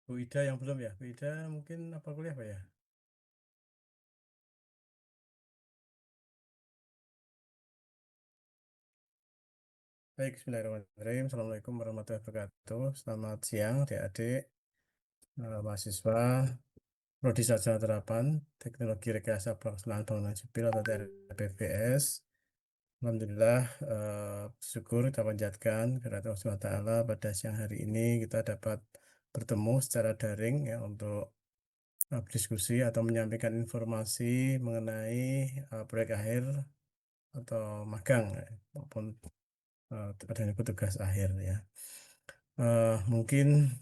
Bu Ida yang belum ya? Bu Ida mungkin apa kuliah Pak ya? Baik, Bismillahirrahmanirrahim. Assalamualaikum warahmatullahi wabarakatuh. Selamat siang, adik-adik, mahasiswa, Prodi Sarjana Terapan, Teknologi Rekayasa Pelaksanaan Bangunan Sipil atau TRPPS. Alhamdulillah, syukur kita panjatkan kehadirat Allah SWT pada siang hari ini kita dapat bertemu secara daring ya untuk berdiskusi atau menyampaikan informasi mengenai proyek akhir atau magang ya, maupun adanya petugas akhir ya. Mungkin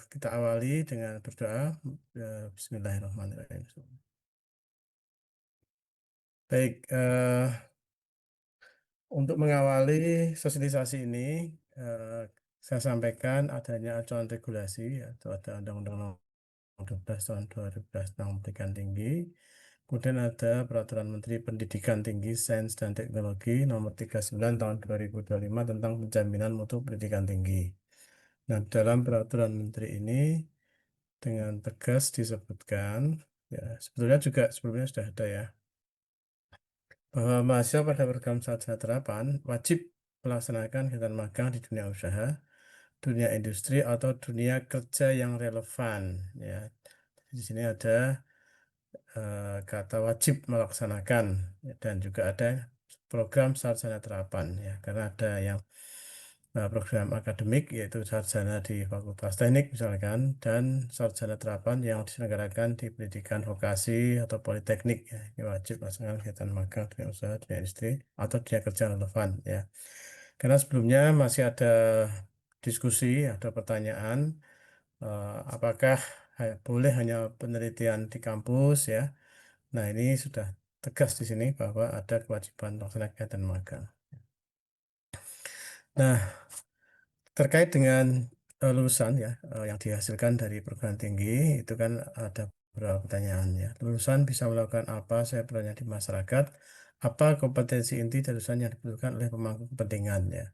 kita awali dengan berdoa. Bismillahirrahmanirrahim. Baik, untuk mengawali sosialisasi ini, eh, saya sampaikan adanya acuan regulasi, atau ada Undang-Undang Nomor 12 Tahun 2012 tentang Pendidikan Tinggi. Kemudian ada Peraturan Menteri Pendidikan Tinggi, Sains dan Teknologi Nomor 39 Tahun 2025 tentang penjaminan mutu pendidikan tinggi. Nah, dalam peraturan menteri ini dengan tegas disebutkan, ya sebetulnya juga sebelumnya sudah ada ya, bahwa mahasiswa pada program sarjana terapan wajib melaksanakan kegiatan magang di dunia usaha, dunia industri atau dunia kerja yang relevan. Ya, di sini ada kata wajib melaksanakan ya, dan juga ada program sarjana terapan ya, karena ada yang program akademik yaitu sarjana di Fakultas Teknik misalkan dan sarjana terapan yang diselenggarakan di pendidikan vokasi atau politeknik ya. Ini wajib melaksanakan kegiatan magang dunia usaha, dunia industri atau dunia kerja relevan ya. Karena sebelumnya masih ada diskusi, ada pertanyaan apakah boleh hanya penelitian di kampus ya. Nah, ini sudah tegas di sini bahwa ada kewajiban melaksanakan kegiatan magang. Nah, terkait dengan lulusan ya yang dihasilkan dari perguruan tinggi itu kan ada beberapa pertanyaan ya. Lulusan bisa melakukan apa? Saya bertanya di masyarakat. Apa kompetensi inti dari lulusan yang dibutuhkan oleh pemangku kepentingan ya?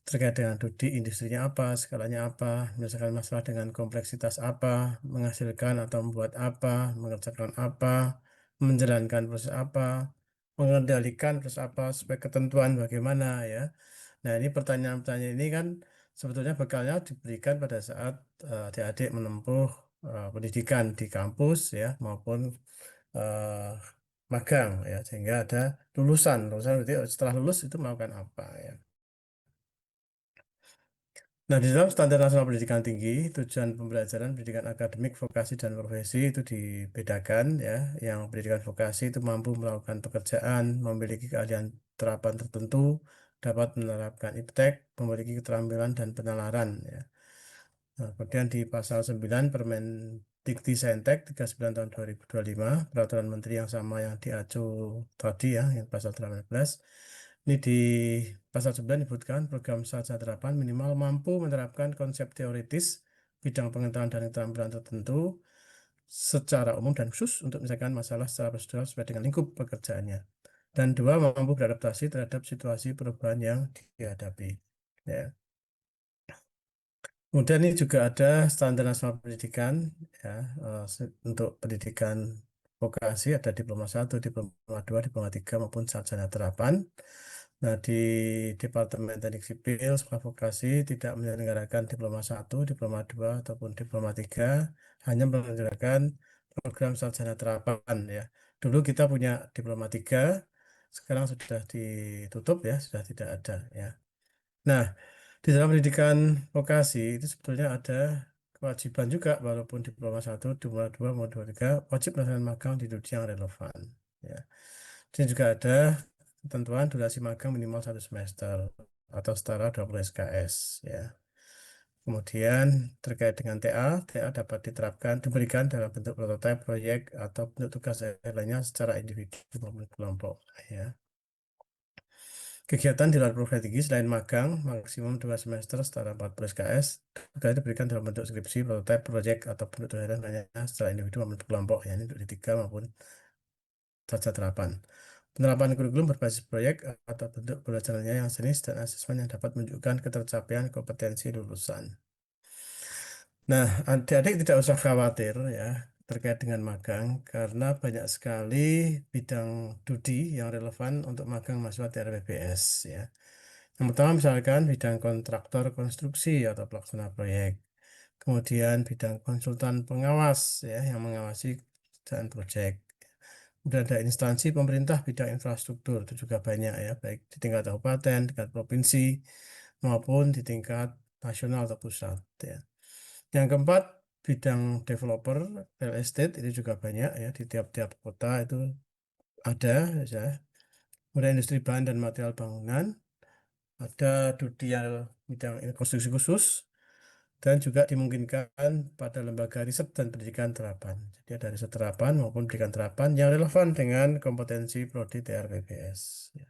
Terkait dengan studi industrinya apa, skalanya apa, menyelesaikan masalah dengan kompleksitas apa, menghasilkan atau membuat apa, mengerjakan apa, menjalankan proses apa, mengendalikan proses apa, supaya ketentuan bagaimana ya. Nah, ini pertanyaan-pertanyaan ini kan sebetulnya bekalnya diberikan pada saat adik-adik menempuh pendidikan di kampus ya maupun eh, magang ya, sehingga ada lulusan berarti setelah lulus itu melakukan apa ya. Nah, di dalam Standar Nasional Pendidikan Tinggi, tujuan pembelajaran pendidikan akademik, vokasi, dan profesi itu dibedakan ya. Yang pendidikan vokasi itu mampu melakukan pekerjaan, memiliki keahlian terapan tertentu, dapat menerapkan iptek, memiliki keterampilan dan penalaran ya. Nah, kemudian di pasal 9 Permen Dikti-Saintek 39 tahun 2025, peraturan menteri yang sama yang diacu tadi ya, yang pasal 18. Ini di pasal 9 disebutkan program sarjana terapan minimal mampu menerapkan konsep teoritis bidang pengetahuan dan keterampilan tertentu secara umum dan khusus untuk menyelesaikan masalah secara prosedural sesuai dengan lingkup pekerjaannya. Dan dua, mampu beradaptasi terhadap situasi perubahan yang dihadapi. Ya. Kemudian ini juga ada standar nasional pendidikan ya untuk pendidikan vokasi ada diploma 1, diploma 2, diploma 3 maupun sarjana terapan. Nah, di Departemen Teknik Sipil sekolah vokasi tidak menyelenggarakan diploma 1, diploma 2 ataupun diploma 3, hanya menyelenggarakan program sarjana terapan ya. Dulu kita punya diploma 3, sekarang sudah ditutup ya, sudah tidak ada ya. Nah, di dalam pendidikan vokasi itu sebetulnya ada kewajiban juga walaupun diploma 1, diploma 2, mau diploma 3 wajib melaksanakan magang di dunia yang relevan. Ya. Dan juga ada ketentuan durasi magang minimal 1 semester atau setara 20 SKS. Ya. Kemudian terkait dengan TA dapat diberikan dalam bentuk prototipe proyek atau bentuk tugas lainnya secara individu maupun kelompok. Ya. Kegiatan di luar perguruan tinggi selain magang maksimum 2 semester setara 40 SKS juga diberikan dalam bentuk skripsi, prototipe, proyek atau bentuk tulisan lainnya secara individu maupun kelompok ya ini untuk D3 maupun saja terapan. Penerapan kurikulum berbasis proyek atau bentuk belajarnya yang jenis dan asesmen yang dapat menunjukkan ketercapaian kompetensi lulusan. Nah, adik-adik tidak usah khawatir ya terkait dengan magang karena banyak sekali bidang studi yang relevan untuk magang mahasiswa TRBBS ya. Yang pertama misalkan bidang kontraktor konstruksi atau pelaksana proyek. Kemudian bidang konsultan pengawas ya yang mengawasi kerjaan proyek. Kemudian ada instansi pemerintah bidang infrastruktur itu juga banyak ya, baik di tingkat kabupaten, tingkat provinsi maupun di tingkat nasional atau pusat ya. Yang keempat, bidang developer real estate itu juga banyak ya di tiap-tiap kota itu ada ya. Kemudian industri bahan dan material bangunan, ada dudial bidang konstruksi khusus dan juga dimungkinkan pada lembaga riset dan pendidikan terapan. Jadi ada riset terapan maupun pendidikan terapan yang relevan dengan kompetensi prodi TRPBS. Ya.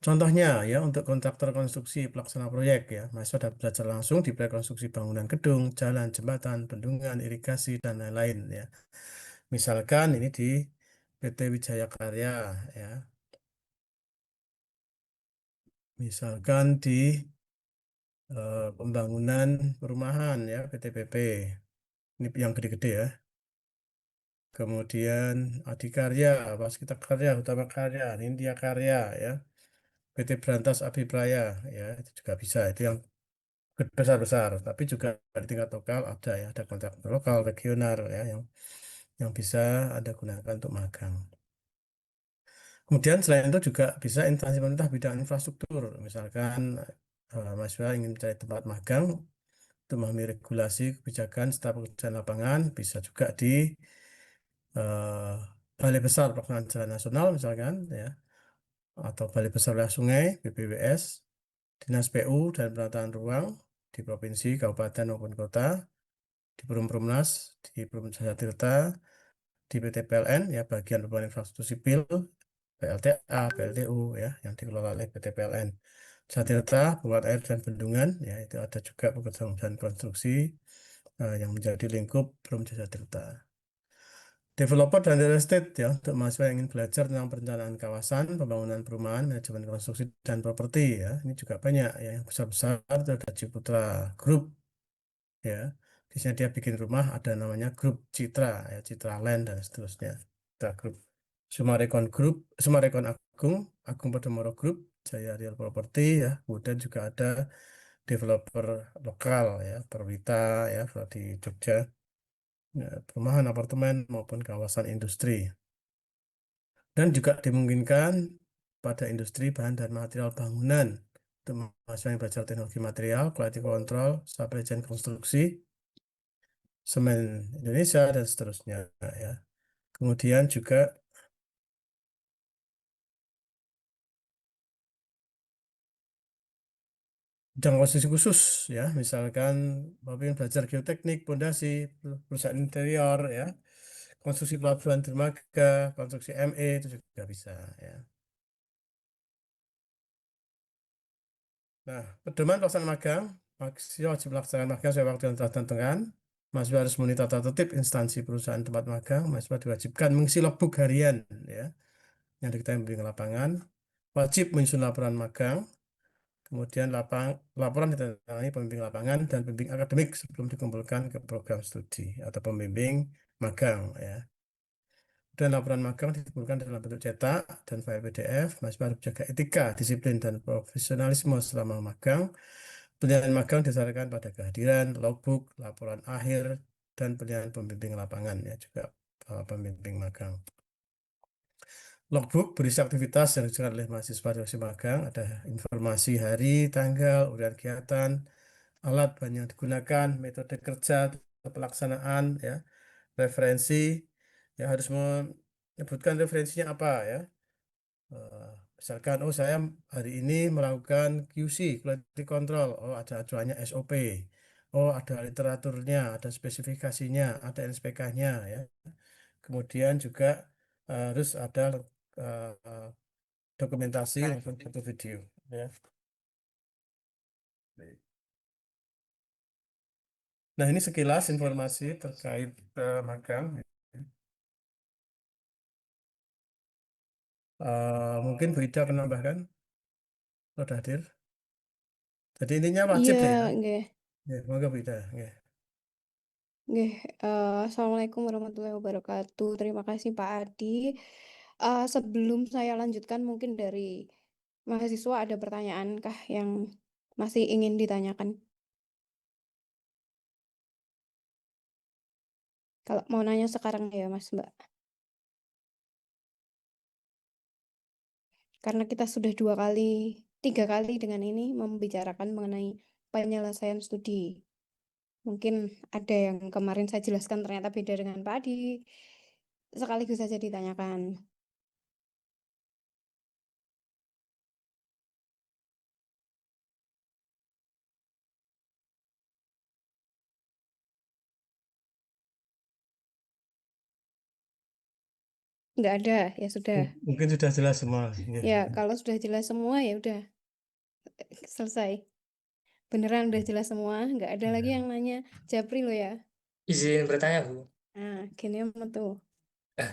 Contohnya ya untuk kontraktor konstruksi pelaksana proyek ya, mahasiswa dapat belajar langsung di proyek konstruksi bangunan gedung, jalan, jembatan, bendungan, irigasi dan lain-lain ya. Misalkan ini di PT Wijaya Karya ya. Misalkan di pembangunan perumahan ya PT PP. Ini yang gede-gede ya. Kemudian Adikarya, Waskita Karya, Utama Karya, Nindya Karya ya. PT Berantas Abipraya ya, itu juga bisa. Itu yang besar-besar, tapi juga di tingkat lokal ada ya, ada kontrak lokal, regional ya yang bisa Anda gunakan untuk magang. Kemudian selain itu juga bisa instansi pemerintah bidang infrastruktur, misalkan mahasiswa ingin mencari tempat magang untuk memahami regulasi kebijakan serta pekerjaan lapangan, bisa juga di eh, Balai Besar Pelaksanaan Jalan Nasional misalkan ya, atau Balai Besar Wilayah Sungai BBWS, Dinas PU dan Penataan Ruang di provinsi, kabupaten maupun kota, di Perumnas, di Perum Jasa Tirta, di PT PLN ya bagian pembangunan infrastruktur sipil, PLTA, PLTU ya yang dikelola oleh PT PLN. Jasa Tirta, Pengelolaan Air dan Bendungan ya itu ada juga pekerjaan konstruksi yang menjadi lingkup Perum Jasa Tirta. Developer dan real estate ya untuk mahasiswa yang ingin belajar tentang perencanaan kawasan, pembangunan perumahan, manajemen konstruksi dan properti ya. Ini juga banyak ya yang besar-besar itu ada Ciputra Group ya. Biasanya dia bikin rumah ada namanya grup Citra ya, Citra Land dan seterusnya. Citra Group. Sumarekon Group, Sumarekon Agung, Agung Podomoro Group, Jaya Real Property ya. Kemudian juga ada developer lokal ya, Perwita ya kalau di Jogja. Ya, perumahan apartemen maupun kawasan industri. Dan juga dimungkinkan pada industri bahan dan material bangunan untuk mahasiswa yang belajar teknologi material, quality control, supply chain konstruksi, semen Indonesia dan seterusnya ya. Kemudian juga bidang konstruksi khusus ya, misalkan Bapak ingin belajar geoteknik, pondasi, perusahaan interior ya, konstruksi pelabuhan dermaga, konstruksi ME itu juga bisa ya. Nah, pedoman pelaksanaan magang, mahasiswa wajib melaksanakan magang sesuai waktu yang telah ditentukan. Mahasiswa harus memenuhi tata tertib instansi perusahaan tempat magang. Mahasiswa diwajibkan mengisi logbook harian, ya, yang diketahui pembimbing lapangan. Wajib menyusun laporan magang. Kemudian laporan ditandatangani pembimbing lapangan dan pembimbing akademik sebelum dikumpulkan ke program studi atau pembimbing magang, ya. Dan laporan magang dikumpulkan dalam bentuk cetak dan file PDF. Mahasiswa harus menjaga etika, disiplin, dan profesionalisme selama magang. Penilaian magang didasarkan pada kehadiran, logbook, laporan akhir, dan penilaian pembimbing lapangan ya juga pembimbing magang. Logbook berisi aktivitas yang dilakukan oleh mahasiswa di lokasi magang, ada informasi hari, tanggal, uraian kegiatan, alat bahan yang digunakan, metode kerja, pelaksanaan, ya, referensi, ya harus menyebutkan referensinya apa ya. Eh, Misalkan, oh saya hari ini melakukan QC, quality control, oh ada acuannya SOP, oh ada literaturnya, ada spesifikasinya, ada NSPK-nya ya. Kemudian juga harus ada eh, dokumentasi maupun foto video ya. Nah ini sekilas informasi terkait magang. Mungkin Bu Ida akan menambahkan, sudah hadir. Jadi intinya Iya, wajib ya. nggih. Ya, monggo Bu Ida. Ya. Nggih, Assalamualaikum warahmatullahi wabarakatuh. Terima kasih Pak Adi. Sebelum saya lanjutkan mungkin dari mahasiswa ada pertanyaan kah yang masih ingin ditanyakan? Kalau mau nanya sekarang ya Mas Mbak. Karena kita sudah dua kali, tiga kali dengan ini membicarakan mengenai penyelesaian studi. Mungkin ada yang kemarin saya jelaskan ternyata beda dengan Pak Adi. Sekaligus saja ditanyakan. Nggak ada, ya sudah. Mungkin sudah jelas semua. Ya. Ya, kalau sudah jelas semua ya udah selesai. Beneran udah jelas semua, nggak ada lagi yang nanya. Japri lo ya. Izin bertanya, Bu. Nah, gini apa tuh? Eh,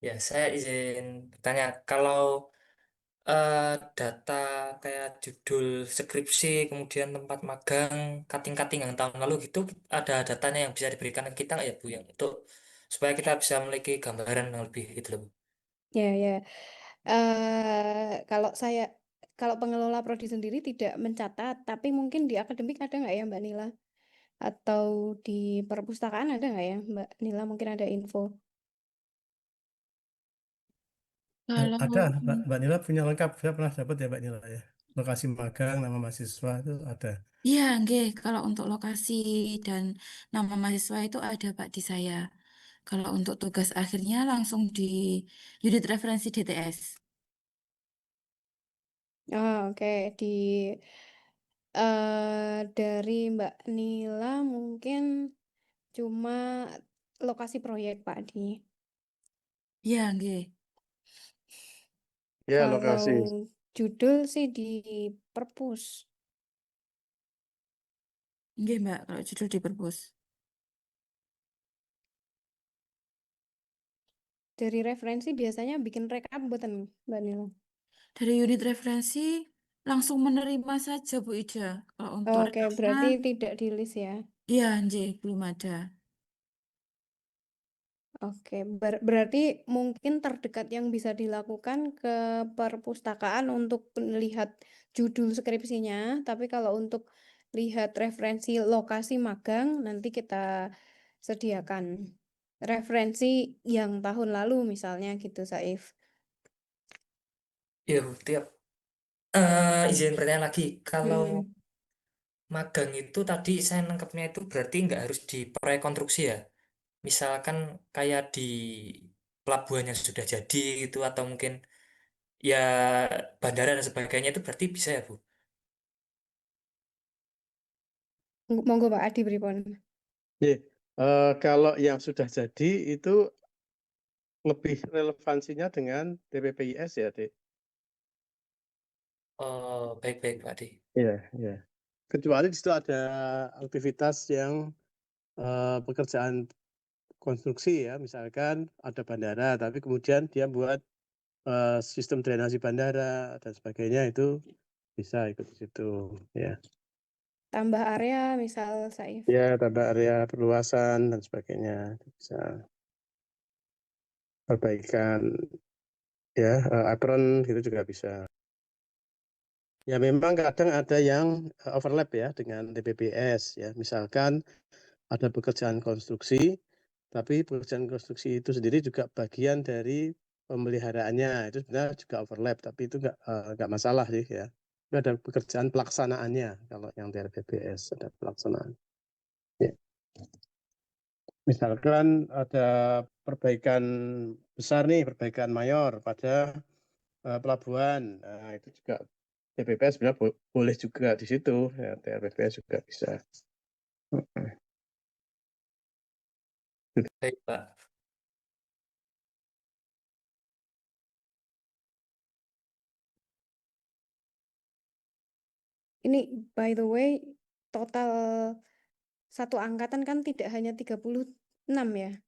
ya, saya izin bertanya. Kalau eh, data kayak judul skripsi, kemudian tempat magang, cutting-cutting yang tahun lalu gitu, ada datanya yang bisa diberikan ke kita nggak ya, Bu? Yang untuk supaya kita bisa memiliki gambaran yang lebih gitu loh, Bu. Ya, ya. Kalau pengelola prodi sendiri tidak mencatat, tapi mungkin di akademik ada nggak ya Mbak Nila? Atau di perpustakaan ada nggak ya Mbak Nila? Mungkin ada info. Ada, Kalau Mbak Nila punya lengkap. Saya pernah dapat ya Mbak Nila ya. Lokasi magang, nama mahasiswa itu ada. iya, nggih, kalau untuk lokasi dan nama mahasiswa itu ada Pak di saya. Kalau untuk tugas akhirnya langsung di unit referensi DTS. Oh, oke. Dari Mbak Nila mungkin cuma lokasi proyek Pak Di. Iya, nggih. Ya, Kalau lokasi. judul sih di perpus. Nggih, Mbak, kalau judul di perpus. Dari referensi biasanya bikin rekap buatan Mbak Nila. Dari unit referensi langsung menerima saja Bu Ida. Kalau untuk Oke, rekamnya, berarti tidak di list ya. iya, nggih, belum ada. Oke, berarti mungkin terdekat yang bisa dilakukan ke perpustakaan untuk melihat judul skripsinya, tapi kalau untuk lihat referensi lokasi magang, nanti kita sediakan referensi yang tahun lalu misalnya gitu, Saif. Iya, Bu. Tiap izin bertanya lagi. Kalau Hmm. magang itu tadi saya nangkepnya itu berarti nggak harus di proyek konstruksi ya. Misalkan kayak di pelabuhan yang sudah jadi gitu atau mungkin ya bandara dan sebagainya itu berarti bisa ya, Bu? Monggo Pak Adi Pripon. Ya, kalau yang sudah jadi itu lebih relevansinya dengan TPPIS ya, Dek. Oh, baik-baik, Pak Adi. Iya, iya. Kecuali di situ ada aktivitas yang pekerjaan konstruksi ya, misalkan ada bandara, tapi kemudian dia buat sistem drainasi bandara dan sebagainya itu bisa ikut di situ. Ya, Tambah area misal Saif. ya tambah area perluasan dan sebagainya itu bisa perbaikan ya apron gitu juga bisa. Ya memang kadang ada yang overlap ya dengan TPPS ya. Misalkan ada pekerjaan konstruksi, tapi pekerjaan konstruksi itu sendiri juga bagian dari pemeliharaannya. Itu sebenarnya juga overlap, tapi itu nggak masalah sih ya. Itu ada pekerjaan pelaksanaannya kalau yang dari TPPS ada pelaksanaan. Ya. Misalkan ada perbaikan besar nih, perbaikan mayor pada pelabuhan. Nah, itu juga TPPS sebenarnya boleh juga di situ, ya, TPPS juga bisa. Baik, Pak. Ini by the way total satu angkatan kan tidak hanya 36 ya.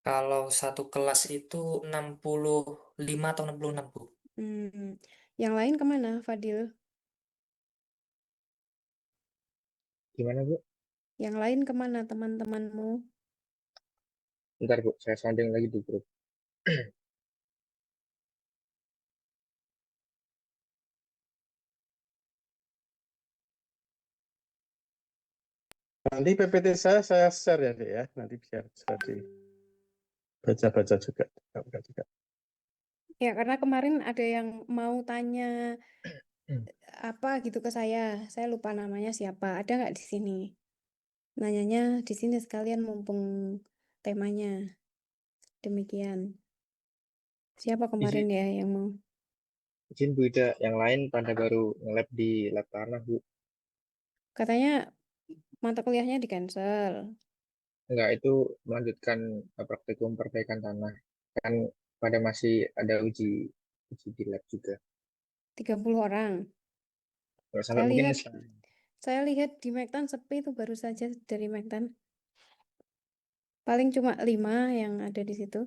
Kalau satu kelas itu 65 atau 66, Bu. Hmm. Yang lain kemana, Fadil? Gimana Bu? Yang lain kemana teman-temanmu? Bentar Bu, saya sounding lagi di grup. Nanti PPT saya share ya, Dek, ya. Nanti biar bisa dibaca-baca juga. Buka juga. Ya, karena kemarin ada yang mau tanya apa gitu ke saya. Saya lupa namanya siapa. Ada nggak di sini? Nanyanya di sini sekalian mumpung temanya. Demikian. Siapa kemarin Izin, ya yang mau? izin Bu Ida, yang lain pada baru nge-lab di lab tanah Bu. Katanya mata kuliahnya di cancel. Enggak, itu melanjutkan praktikum perbaikan tanah. Kan pada masih ada uji di lab juga. 30 orang. Nggak sampai Saya mungkin lihat saya lihat di Mektan sepi itu baru saja dari Mektan. Paling cuma 5 yang ada di situ.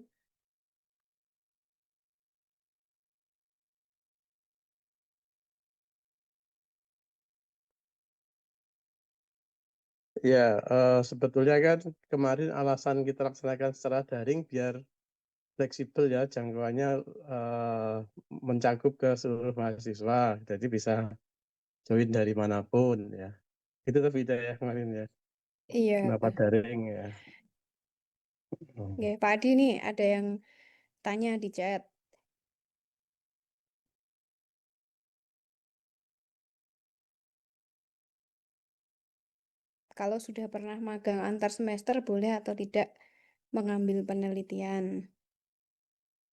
Ya, sebetulnya kan kemarin alasan kita laksanakan secara daring biar fleksibel ya, jangkauannya mencakup ke seluruh mahasiswa, jadi bisa join dari manapun ya. Itu tuh beda ya kemarin ya, Iya. kenapa daring ya. Oke, Pak Adi nih ada yang tanya di chat. Kalau sudah pernah magang antar semester boleh atau tidak mengambil penelitian?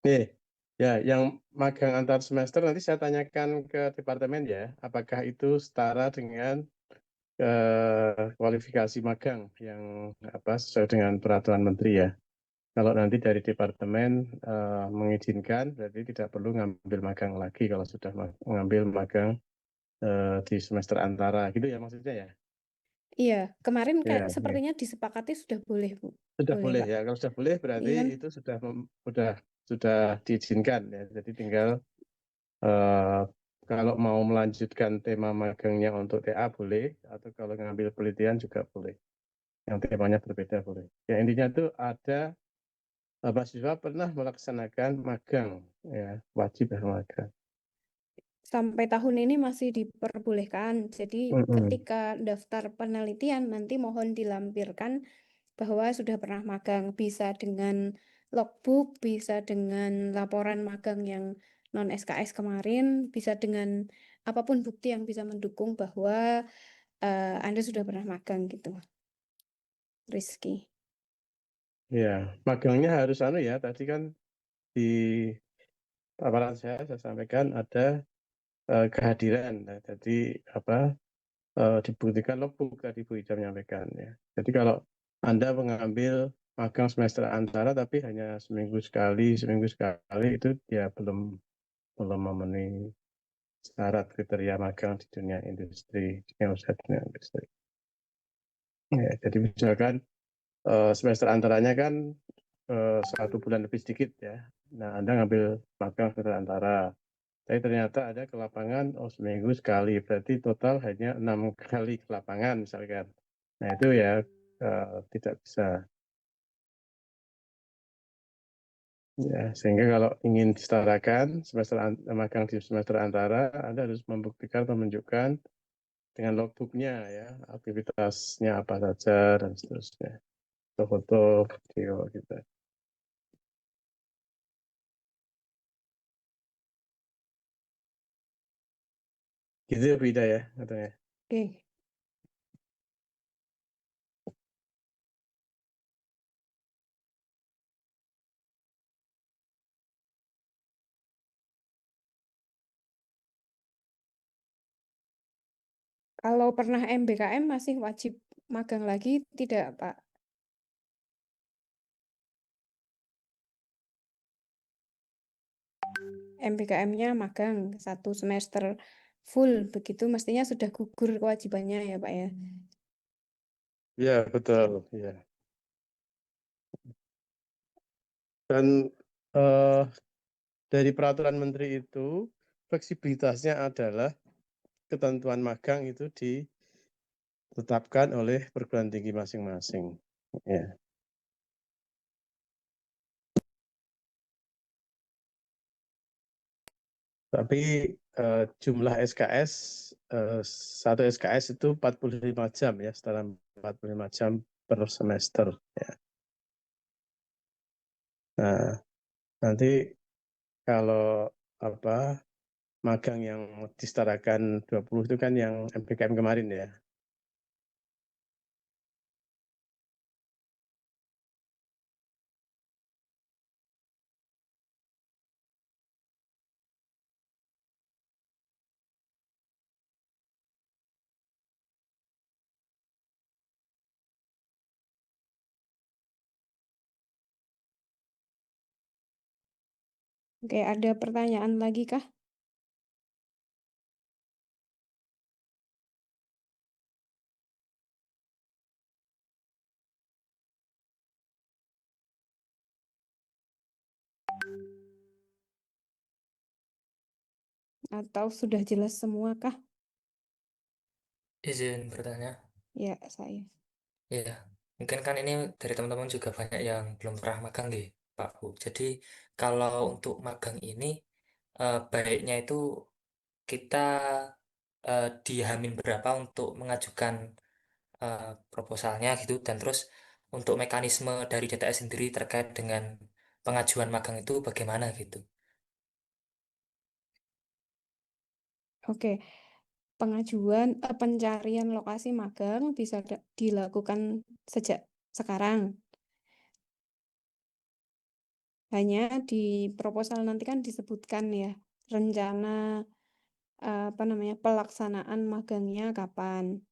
Nih, ya yang magang antar semester nanti saya tanyakan ke departemen ya, apakah itu setara dengan kualifikasi magang yang sesuai dengan peraturan menteri ya. Kalau nanti dari departemen mengizinkan, berarti tidak perlu ngambil magang lagi kalau sudah mengambil magang di semester antara, gitu ya maksudnya ya? Iya, kemarin kayak Ya, sepertinya disepakati sudah boleh, Bu. sudah boleh Pak. ya. Kalau sudah boleh berarti Iya kan? itu sudah diizinkan ya. Jadi tinggal eh, kalau mau melanjutkan tema magangnya untuk TA boleh, atau kalau ngambil penelitian juga boleh. Yang temanya berbeda boleh. Ya intinya itu ada mahasiswa pernah melaksanakan magang, ya wajib ya magang. Sampai tahun ini masih diperbolehkan. Jadi ketika daftar penelitian nanti mohon dilampirkan bahwa sudah pernah magang. Bisa dengan logbook, bisa dengan laporan magang yang non SKS kemarin, bisa dengan apapun bukti yang bisa mendukung bahwa Anda sudah pernah magang gitu. Rizky. Ya, magangnya harus ya. Tadi kan di paparan saya sampaikan ada kehadiran. Nah, jadi dibuktikan logbook tadi Bu Ida menyampaikan ya. Jadi kalau Anda mengambil magang semester antara tapi hanya seminggu sekali itu ya belum memenuhi syarat kriteria magang di dunia industri, dunia usaha dunia industri. Ya, jadi misalkan semester antaranya kan 1 bulan lebih sedikit ya. Nah, Anda ngambil magang semester antara, tapi ternyata ada ke lapangan seminggu sekali, berarti total hanya 6 kali ke lapangan misalkan. Nah itu ya tidak bisa. Ya, sehingga kalau ingin disetarakan magang di semester antara, Anda harus membuktikan, menunjukkan dengan logbooknya ya, aktivitasnya apa saja dan seterusnya. Foto, video gitu. Gitu ya beda ya katanya. Oke. Kalau pernah MBKM masih wajib magang lagi tidak, Pak? MBKM-nya magang 1 semester full begitu mestinya sudah gugur kewajibannya ya, Pak ya. Ya betul ya. Dan dari peraturan menteri itu fleksibilitasnya adalah ketentuan magang itu ditetapkan oleh perguruan tinggi masing-masing. Ya. Tapi jumlah SKS, satu SKS itu 45 jam ya, setelah 45 jam per semester. Ya. Nah, nanti kalau apa magang yang disetarakan 20 itu kan yang MPKM kemarin ya. Oke, ada pertanyaan lagi kah? Atau sudah jelas semua kah? Izin bertanya. Ya, saya. Ya, mungkin kan ini dari teman-teman juga banyak yang belum pernah magang nih, Pak Bu. Jadi kalau untuk magang ini baiknya itu kita di Hamin berapa untuk mengajukan proposalnya gitu, dan terus untuk mekanisme dari DTS sendiri terkait dengan pengajuan magang itu bagaimana gitu. Oke, pengajuan pencarian lokasi magang bisa dilakukan sejak sekarang. Hanya di proposal nanti kan disebutkan ya rencana pelaksanaan magangnya kapan.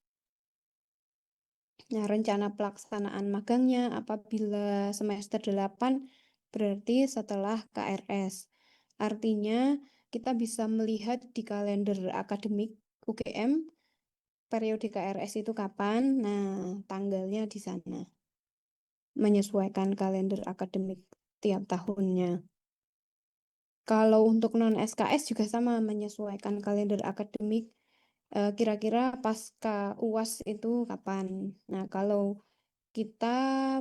Nah, rencana pelaksanaan magangnya apabila semester 8 berarti setelah KRS. Artinya kita bisa melihat di kalender akademik UGM periode KRS itu kapan. Nah, tanggalnya di sana. Menyesuaikan kalender akademik tiap tahunnya. Kalau untuk non SKS juga sama menyesuaikan kalender akademik kira-kira pasca UAS itu kapan. Nah, kalau kita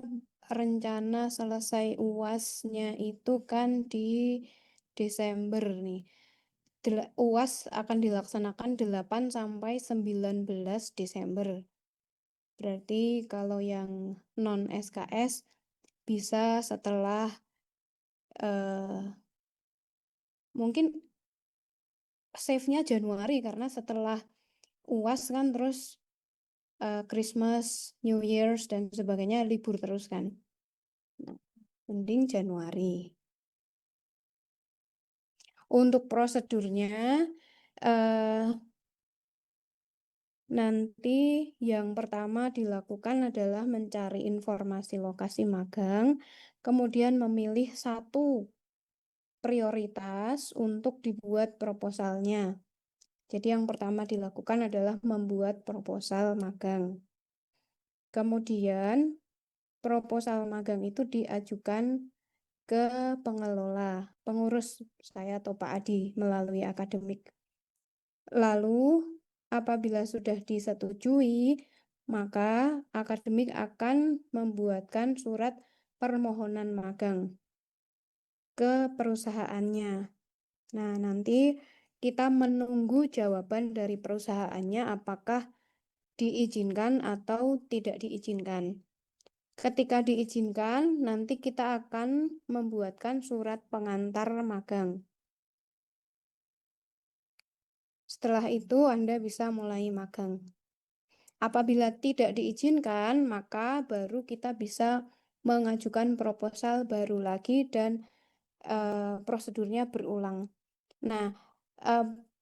rencana selesai UAS-nya itu kan di Desember nih. UAS akan dilaksanakan 8 sampai 19 Desember. Berarti kalau yang non SKS bisa setelah mungkin save-nya Januari karena setelah UAS kan terus Christmas, New Year's dan sebagainya libur terus kan. Nah, mending Januari. Untuk prosedurnya nanti yang pertama dilakukan adalah mencari informasi lokasi magang, kemudian memilih satu prioritas untuk dibuat proposalnya. Jadi yang pertama dilakukan adalah membuat proposal magang. Kemudian proposal magang itu diajukan ke pengelola, pengurus saya atau Pak Adi melalui akademik. Lalu apabila sudah disetujui, maka akademik akan membuatkan surat permohonan magang ke perusahaannya. Nah, nanti kita menunggu jawaban dari perusahaannya apakah diizinkan atau tidak diizinkan. Ketika diizinkan, nanti kita akan membuatkan surat pengantar magang. Setelah itu, Anda bisa mulai magang. Apabila tidak diizinkan, maka baru kita bisa mengajukan proposal baru lagi dan prosedurnya berulang. Nah,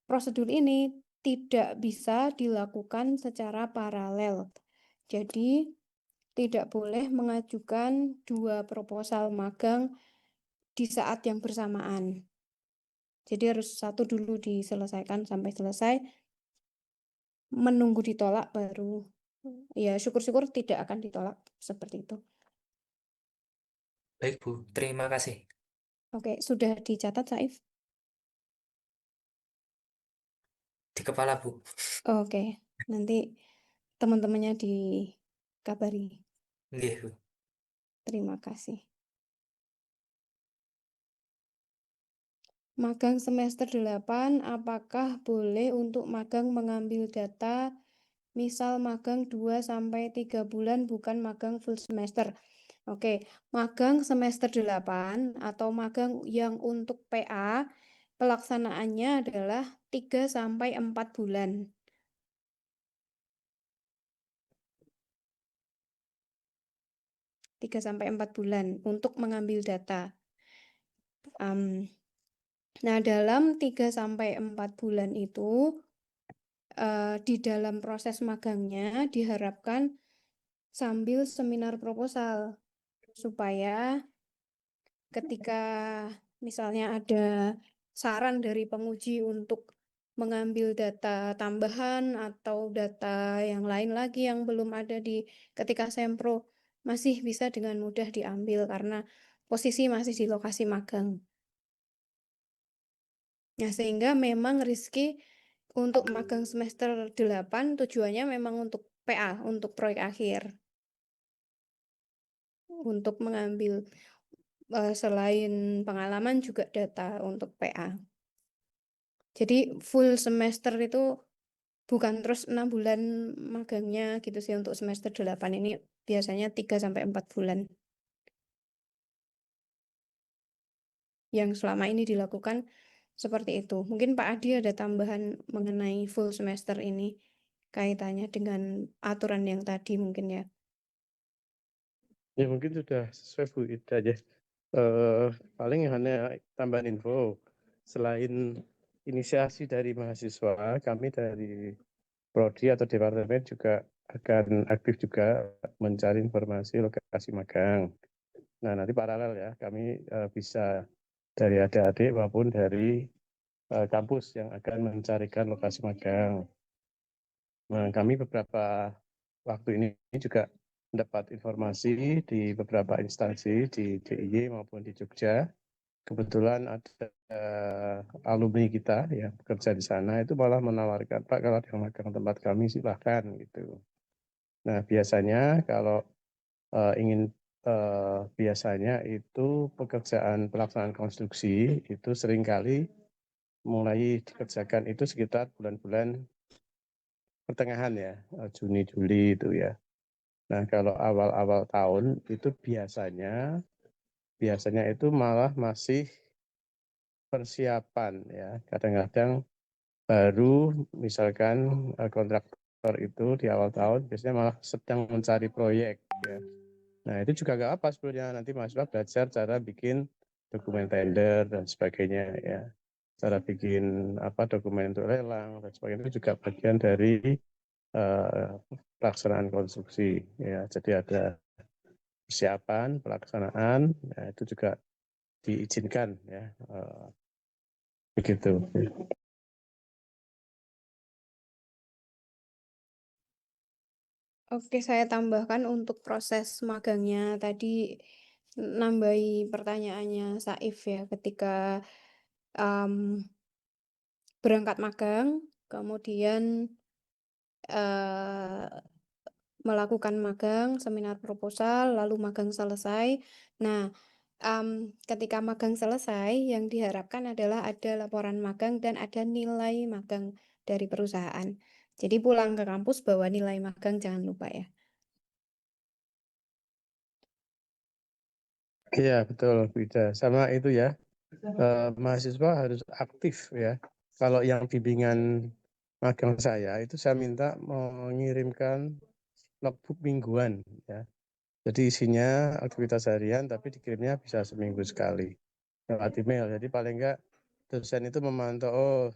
prosedur ini tidak bisa dilakukan secara paralel. Jadi, tidak boleh mengajukan dua proposal magang di saat yang bersamaan. Jadi harus satu dulu diselesaikan sampai selesai, menunggu ditolak baru. Ya, syukur-syukur tidak akan ditolak seperti itu. Baik Bu, terima kasih. Oke, sudah dicatat, Saif? Di kepala Bu. Oke, nanti teman-temannya dikabari. Nggih, Bu. Terima kasih. Magang semester 8, apakah boleh untuk magang mengambil data, misal magang 2-3 bulan bukan magang full semester? Oke, magang semester 8 atau magang yang untuk PA, pelaksanaannya adalah 3-4 bulan. 3-4 bulan untuk mengambil data. Nah, dalam 3-4 bulan itu, di dalam proses magangnya diharapkan sambil seminar proposal, supaya ketika misalnya ada saran dari penguji untuk mengambil data tambahan atau data yang lain lagi yang belum ada di ketika sempro, masih bisa dengan mudah diambil karena posisi masih di lokasi magang. Nah, sehingga memang Rizky untuk magang semester 8 tujuannya memang untuk PA, untuk proyek akhir. Untuk mengambil selain pengalaman juga data untuk PA. Jadi full semester itu bukan terus 6 bulan magangnya gitu sih untuk semester 8 ini biasanya 3-4 bulan. Yang selama ini dilakukan seperti itu. Mungkin Pak Adi ada tambahan mengenai full semester ini kaitannya dengan aturan yang tadi mungkin ya. Ya mungkin sudah sesuai Bu, itu aja. Paling hanya tambahan info. Selain inisiasi dari mahasiswa, kami dari Prodi atau Departemen juga akan aktif juga mencari informasi lokasi magang. Nah, nanti paralel ya, kami bisa dari adik-adik maupun dari kampus yang akan mencarikan lokasi magang. Nah, kami beberapa waktu ini juga mendapat informasi di beberapa instansi di DIY maupun di Jogja. Kebetulan ada alumni kita yang bekerja di sana itu malah menawarkan, Pak, kalau ada yang magang tempat kami silahkan gitu. Nah, biasanya kalau ingin biasanya itu pekerjaan pelaksanaan konstruksi itu seringkali mulai dikerjakan itu sekitar bulan-bulan pertengahan ya, Juni, Juli itu ya. Nah, kalau awal-awal tahun itu biasanya itu malah masih persiapan ya. Kadang-kadang baru misalkan kontraktor itu di awal tahun biasanya malah sedang mencari proyek ya. Nah, itu juga nggak apa sebenarnya, nanti mahasiswa belajar cara bikin dokumen tender dan sebagainya ya. Cara bikin dokumen untuk lelang dan sebagainya itu juga bagian dari pelaksanaan konstruksi ya. Jadi ada persiapan, pelaksanaan, ya, itu juga diizinkan ya. Begitu. Oke, saya tambahkan untuk proses magangnya tadi nambahi pertanyaannya Saif ya ketika berangkat magang, kemudian melakukan magang, seminar proposal, lalu magang selesai. Nah, ketika magang selesai, yang diharapkan adalah ada laporan magang dan ada nilai magang dari perusahaan. Jadi pulang ke kampus bawa nilai magang, jangan lupa ya. Iya, betul, Bida. Sama itu ya, mahasiswa harus aktif ya. Kalau yang bimbingan magang saya itu saya minta mengirimkan logbook mingguan ya. Jadi isinya aktivitas harian tapi dikirimnya bisa seminggu sekali lewat email. Jadi paling enggak dosen itu memantau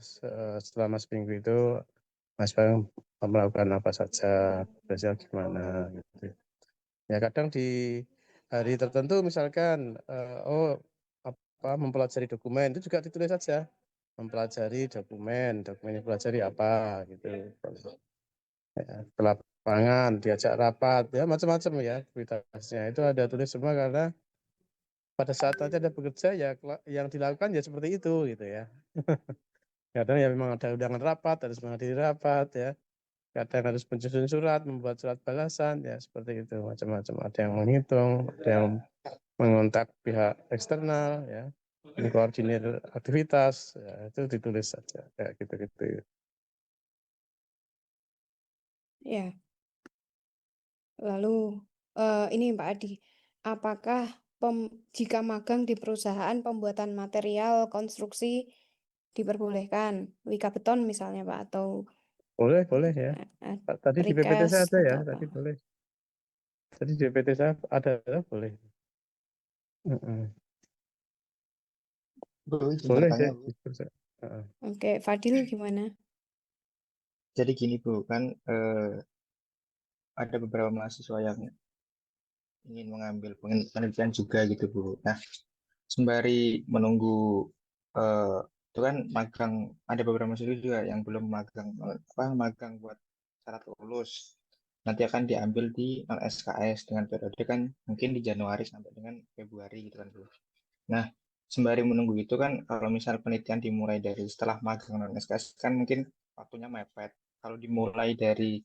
selama seminggu itu Mas Bang melakukan apa saja, biasanya gimana gitu. Ya kadang di hari tertentu misalkan mempelajari dokumen itu juga ditulis saja. Mempelajari dokumen yang pelajari apa gitu. Ya, ke lapangan, diajak rapat, ya macam-macam ya aktivitasnya. Itu ada tulis semua karena pada saat nanti ada bekerja ya yang dilakukan ya seperti itu gitu ya. Kadang ya memang ada undangan rapat, harus menghadiri rapat ya. kadang harus menyusun surat, membuat surat balasan, ya seperti itu, macam-macam. Ada yang menghitung, ada yang mengontak pihak eksternal, ya, mengkoordinir aktivitas, ya, itu ditulis saja, kayak gitu-gitu. Ya, lalu ini Pak Adi, apakah jika magang di perusahaan pembuatan material konstruksi diperbolehkan, wika beton misalnya Pak, atau Boleh ya. eh, Tadi di PPT saya precast ada ya, atau apa? tadi boleh. Tadi di PPT saya ada, boleh. Bu, izin Boleh bertanya, deh. Bu. Oke, Fadil gimana? Jadi gini, Bu, kan ada beberapa mahasiswa yang ingin mengambil penelitian juga gitu, Bu. Nah, sembari menunggu eh itu kan magang, ada beberapa mahasiswa juga yang belum magang magang buat syarat lulus. Nanti akan diambil di SKS dengan periode kan mungkin di Januari sampai dengan Februari gitu kan, Bu. Nah, sembari menunggu itu kan kalau misal penelitian dimulai dari setelah magang non SKS kan mungkin waktunya mepet. Kalau dimulai dari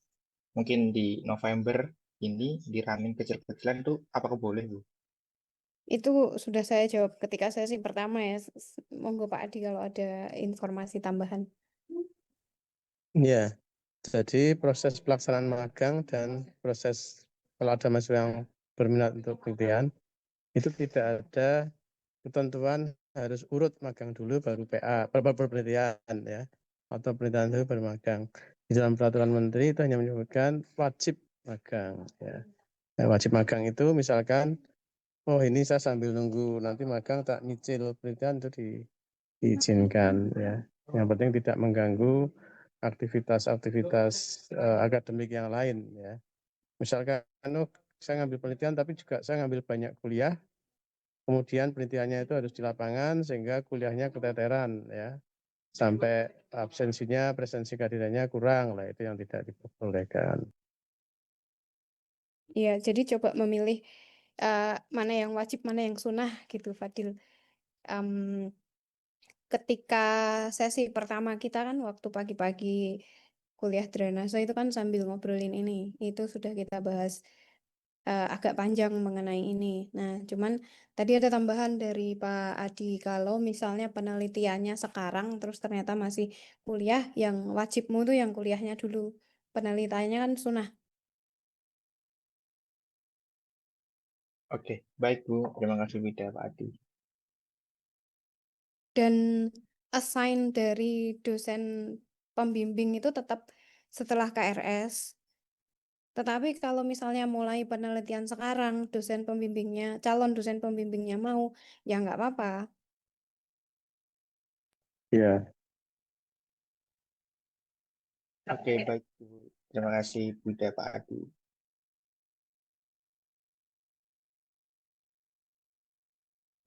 mungkin di November ini di running kecil-kecilan itu apakah boleh, Bu? Itu sudah saya jawab ketika sesi pertama ya. Monggo Pak Adi kalau ada informasi tambahan. Ya, jadi proses pelaksanaan magang dan proses kalau ada mahasiswa yang berminat untuk penelitian, itu tidak ada ketentuan harus urut magang dulu baru PA, baru penelitian ya, atau penelitian dulu baru magang. Di dalam peraturan menteri itu hanya menyebutkan wajib magang ya. Nah, wajib magang itu misalkan, oh ini saya sambil nunggu nanti magang tak nyicil penelitian itu diizinkan ya. Yang penting tidak mengganggu aktivitas-aktivitas akademik yang lain ya. Misalkan oh, saya ngambil penelitian tapi juga saya ngambil banyak kuliah, kemudian penelitiannya itu harus di lapangan sehingga kuliahnya keteteran ya. Sampai absensinya, presensi kehadirannya kurang lah, itu yang tidak diperbolehkan. Iya, jadi coba memilih mana yang wajib, mana yang sunnah gitu, Fadil. Em, Ketika sesi pertama kita kan waktu pagi-pagi kuliah drainase itu kan sambil ngobrolin ini, itu sudah kita bahas agak panjang mengenai ini. Nah, cuman tadi ada tambahan dari Pak Adi, kalau misalnya penelitiannya sekarang terus ternyata masih kuliah, yang wajibmu tuh yang kuliahnya dulu. Penelitiannya kan sunnah. Oke, baik, Bu. Terima kasih, Wida, Pak Adi. Dan assign dari dosen pembimbing itu tetap setelah KRS. Tetapi kalau misalnya mulai penelitian sekarang, dosen pembimbingnya, calon dosen pembimbingnya mau, ya nggak apa-apa. Ya, Oke, baik, Bu. Terima kasih, Wida, Pak Adi.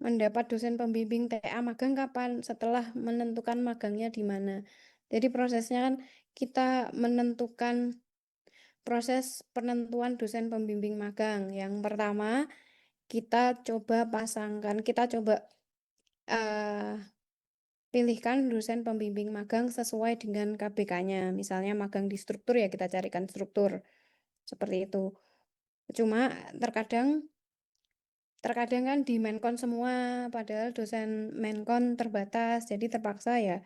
Mendapat dosen pembimbing TA magang kapan? Setelah menentukan magangnya di mana. Jadi prosesnya kan kita menentukan proses penentuan dosen pembimbing magang. Yang pertama, kita coba pasangkan, kita coba eh, pilihkan dosen pembimbing magang sesuai dengan KBK-nya. Misalnya magang di struktur ya kita carikan struktur. Seperti itu. Cuma terkadang terkadang kan di Menkon semua, padahal dosen Menkon terbatas, jadi terpaksa ya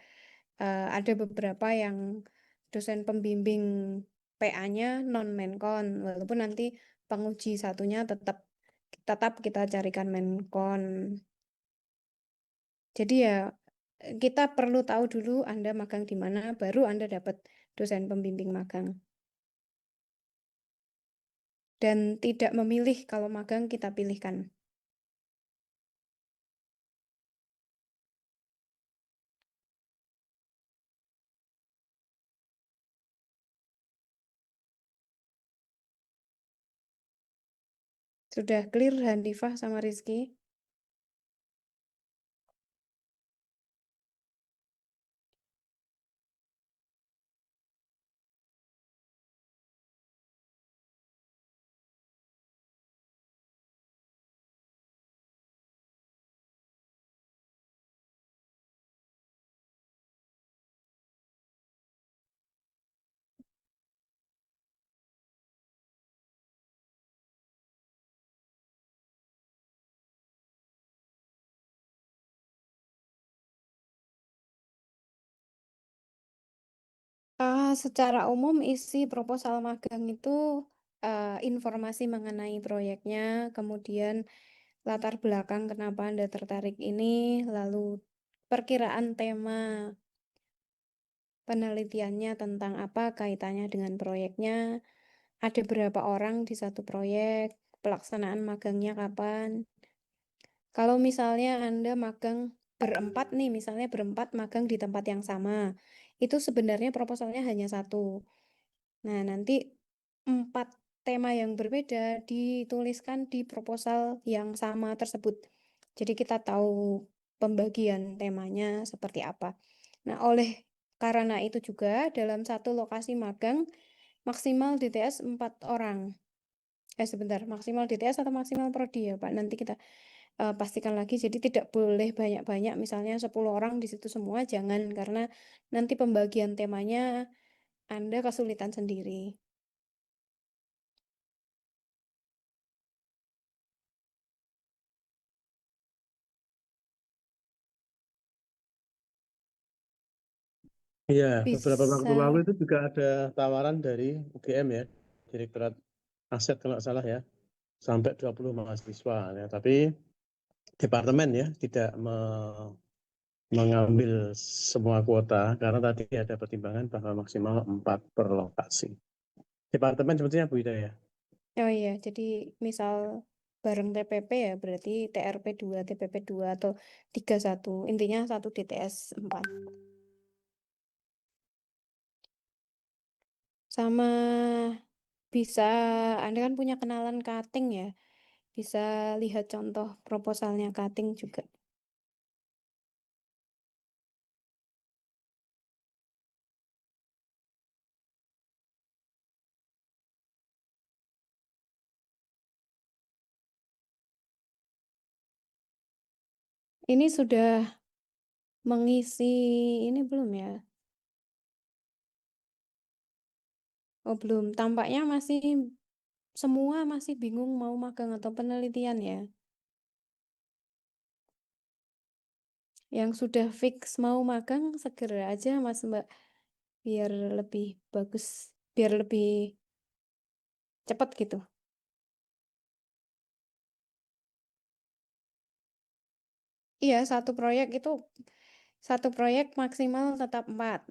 ada beberapa yang dosen pembimbing PA-nya non Menkon, walaupun nanti penguji satunya tetap tetap kita carikan Menkon. Jadi ya kita perlu tahu dulu Anda magang di mana, baru Anda dapat dosen pembimbing magang. Dan tidak memilih kalau magang kita pilihkan. Sudah clear Hanifah sama Rizky? Secara umum isi proposal magang itu informasi mengenai proyeknya, kemudian latar belakang kenapa Anda tertarik ini, lalu perkiraan tema penelitiannya tentang apa kaitannya dengan proyeknya, ada berapa orang di satu proyek, pelaksanaan magangnya kapan. Kalau misalnya Anda magang berempat nih, misalnya berempat magang di tempat yang sama, itu sebenarnya proposalnya hanya satu. Nah, nanti 4 tema yang berbeda dituliskan di proposal yang sama tersebut. Jadi kita tahu pembagian temanya seperti apa. Nah, karena itu juga dalam satu lokasi magang maksimal DTS 4 orang. Sebentar, maksimal DTS atau maksimal prodi ya, Pak? Nanti kita pastikan lagi. Jadi tidak boleh banyak-banyak, misalnya 10 orang di situ semua, jangan, karena nanti pembagian temanya Anda kesulitan sendiri. Iya, beberapa waktu Bisa. lalu itu juga ada tawaran dari UGM ya, Direktorat Aset kalau nggak salah ya, sampai 20 mahasiswa ya. Tapi departemen ya tidak mengambil semua kuota karena tadi ada pertimbangan bahwa maksimal 4 per lokasi. Departemen sepertinya Bu Ida ya. Oh iya, jadi misal bareng TPP ya berarti TRP 2, TPP 2 atau 31. Intinya 1 DTS 4. Sama bisa, Anda kan punya kenalan cutting ya. Bisa lihat contoh proposalnya cutting juga. Ini sudah mengisi ini belum ya? Oh, belum. Tampaknya semua masih bingung mau magang atau penelitian ya. Yang sudah fix mau magang segera aja Mas Mbak, biar lebih bagus, biar lebih cepat gitu. Iya, satu proyek maksimal tetap 4.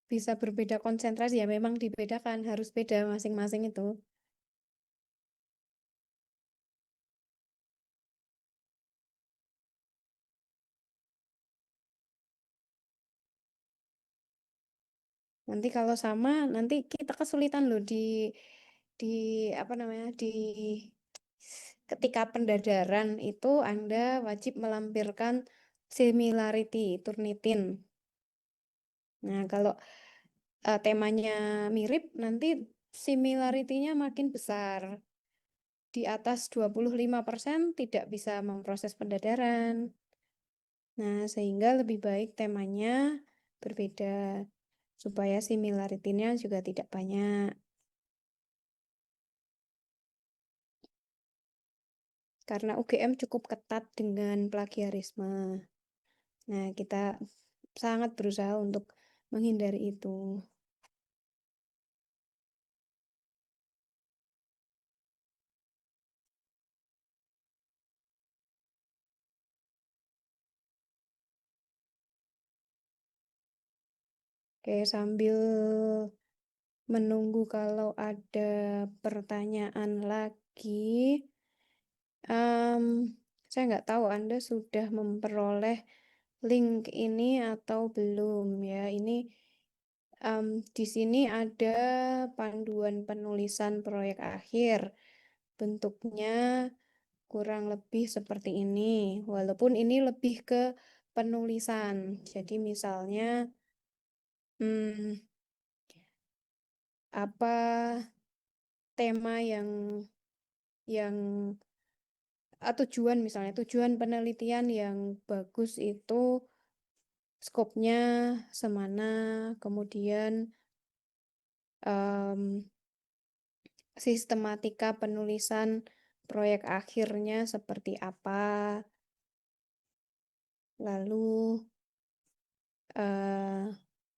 Bisa berbeda konsentrasi ya, memang dibedakan, harus beda masing-masing itu. Nanti kalau sama, nanti kita kesulitan loh di apa namanya, ketika pendadaran itu Anda wajib melampirkan similarity, Turnitin. Nah, kalau temanya mirip, nanti similarity-nya makin besar. Di atas 25% tidak bisa memproses pendadaran. Nah, sehingga lebih baik temanya berbeda, supaya similarity-nya juga tidak banyak. Karena UGM cukup ketat dengan plagiarisme. Nah, kita sangat berusaha untuk menghindari itu. Oke, sambil menunggu kalau ada pertanyaan lagi, saya nggak tahu Anda sudah memperoleh link ini atau belum ya. Ini di sini ada panduan penulisan proyek akhir. Bentuknya kurang lebih seperti ini, walaupun ini lebih ke penulisan. Jadi misalnya apa tema yang tujuan penelitian yang bagus itu skopnya semana, kemudian sistematika penulisan proyek akhirnya seperti apa, lalu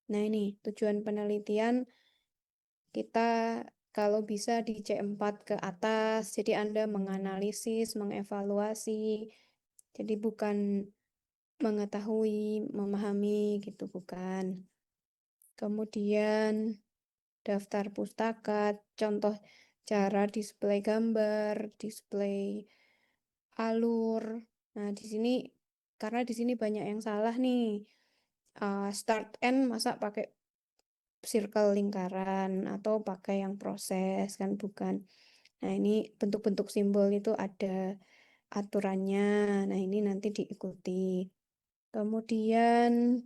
Nah, ini tujuan penelitian kita kalau bisa di C4 ke atas, jadi Anda menganalisis, mengevaluasi, jadi bukan mengetahui, memahami gitu, bukan. Kemudian daftar pustaka, contoh cara display gambar, display alur. Nah, di sini karena di sini banyak yang salah nih. Start end masa pakai circle lingkaran atau pakai yang proses kan bukan. Nah, ini bentuk-bentuk simbol itu ada aturannya. Nah, ini nanti diikuti. Kemudian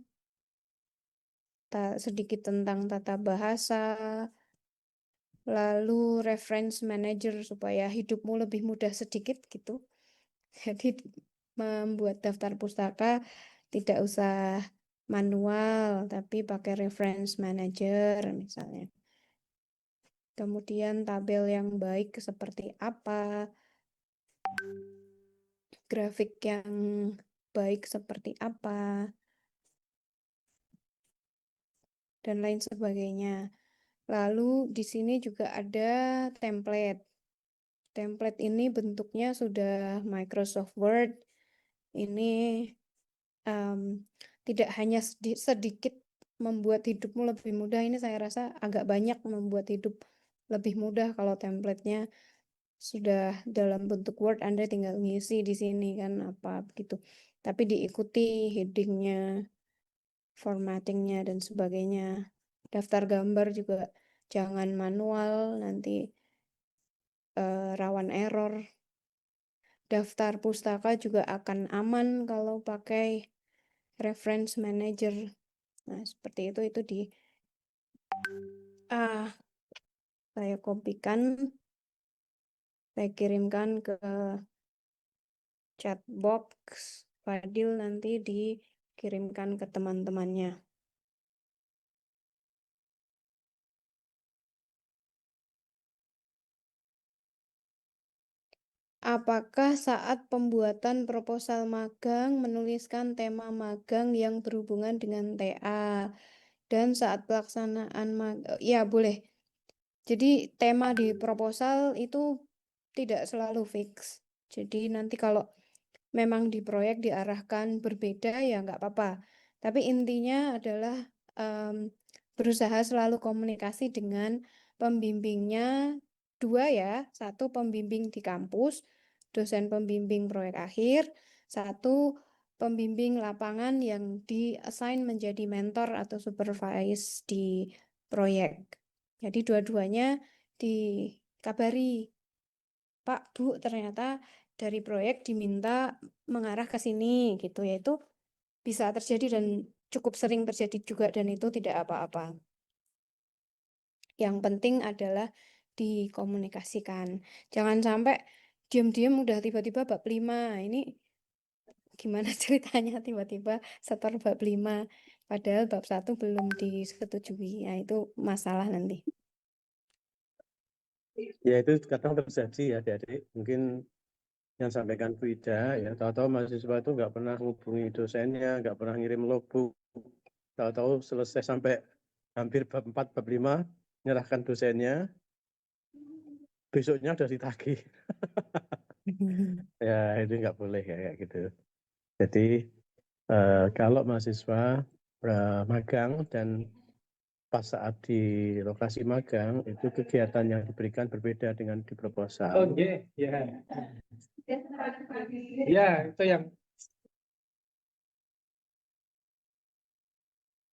sedikit tentang tata bahasa, lalu reference manager supaya hidupmu lebih mudah sedikit gitu. Jadi membuat daftar pustaka tidak usah manual, tapi pakai reference manager misalnya. Kemudian tabel yang baik seperti apa, grafik yang baik seperti apa, dan lain sebagainya. Lalu di sini juga ada template. Template ini bentuknya sudah Microsoft Word. Ini tidak hanya sedikit membuat hidupmu lebih mudah, ini saya rasa agak banyak membuat hidup lebih mudah kalau template-nya sudah dalam bentuk Word, Anda tinggal ngisi di sini kan apa begitu. Tapi diikuti heading-nya, formatting-nya dan sebagainya. Daftar gambar juga jangan manual, nanti rawan error. Daftar pustaka juga akan aman kalau pakai reference manager. Nah, seperti itu di saya kopikan, saya kirimkan ke chat box, Fadil nanti dikirimkan ke teman-temannya. Apakah saat pembuatan proposal magang menuliskan tema magang yang berhubungan dengan TA? Dan saat pelaksanaan magang, ya boleh. Jadi tema di proposal itu tidak selalu fix. Jadi nanti kalau memang di proyek diarahkan berbeda ya nggak apa-apa. Tapi intinya adalah berusaha selalu komunikasi dengan pembimbingnya dua ya. Satu pembimbing di kampus, dosen pembimbing proyek akhir. Satu pembimbing lapangan yang di-assign menjadi mentor atau supervise di proyek. Jadi dua-duanya dikabari, Pak, Bu, ternyata dari proyek diminta mengarah ke sini gitu, yaitu bisa terjadi dan cukup sering terjadi juga dan itu tidak apa-apa. Yang penting adalah dikomunikasikan. Jangan sampai diam-diam udah tiba-tiba bab 5. Ini gimana ceritanya tiba-tiba setor bab 5 padahal bab 1 belum disetujui. Nah, itu masalah nanti. Ya itu kadang terjadi ya adik-adik. Mungkin yang sampaikan Bu Ida ya, tahu-tahu mahasiswa itu nggak pernah hubungi dosennya, nggak pernah ngirim logbook, tahu-tahu selesai sampai hampir bab 4, bab 5, nyerahkan dosennya, besoknya udah ditagih. Ya itu nggak boleh ya kayak gitu. Jadi kalau mahasiswa magang dan pas saat di lokasi magang itu kegiatan yang diberikan berbeda dengan di proposal. Oh iya, iya. Iya, itu yang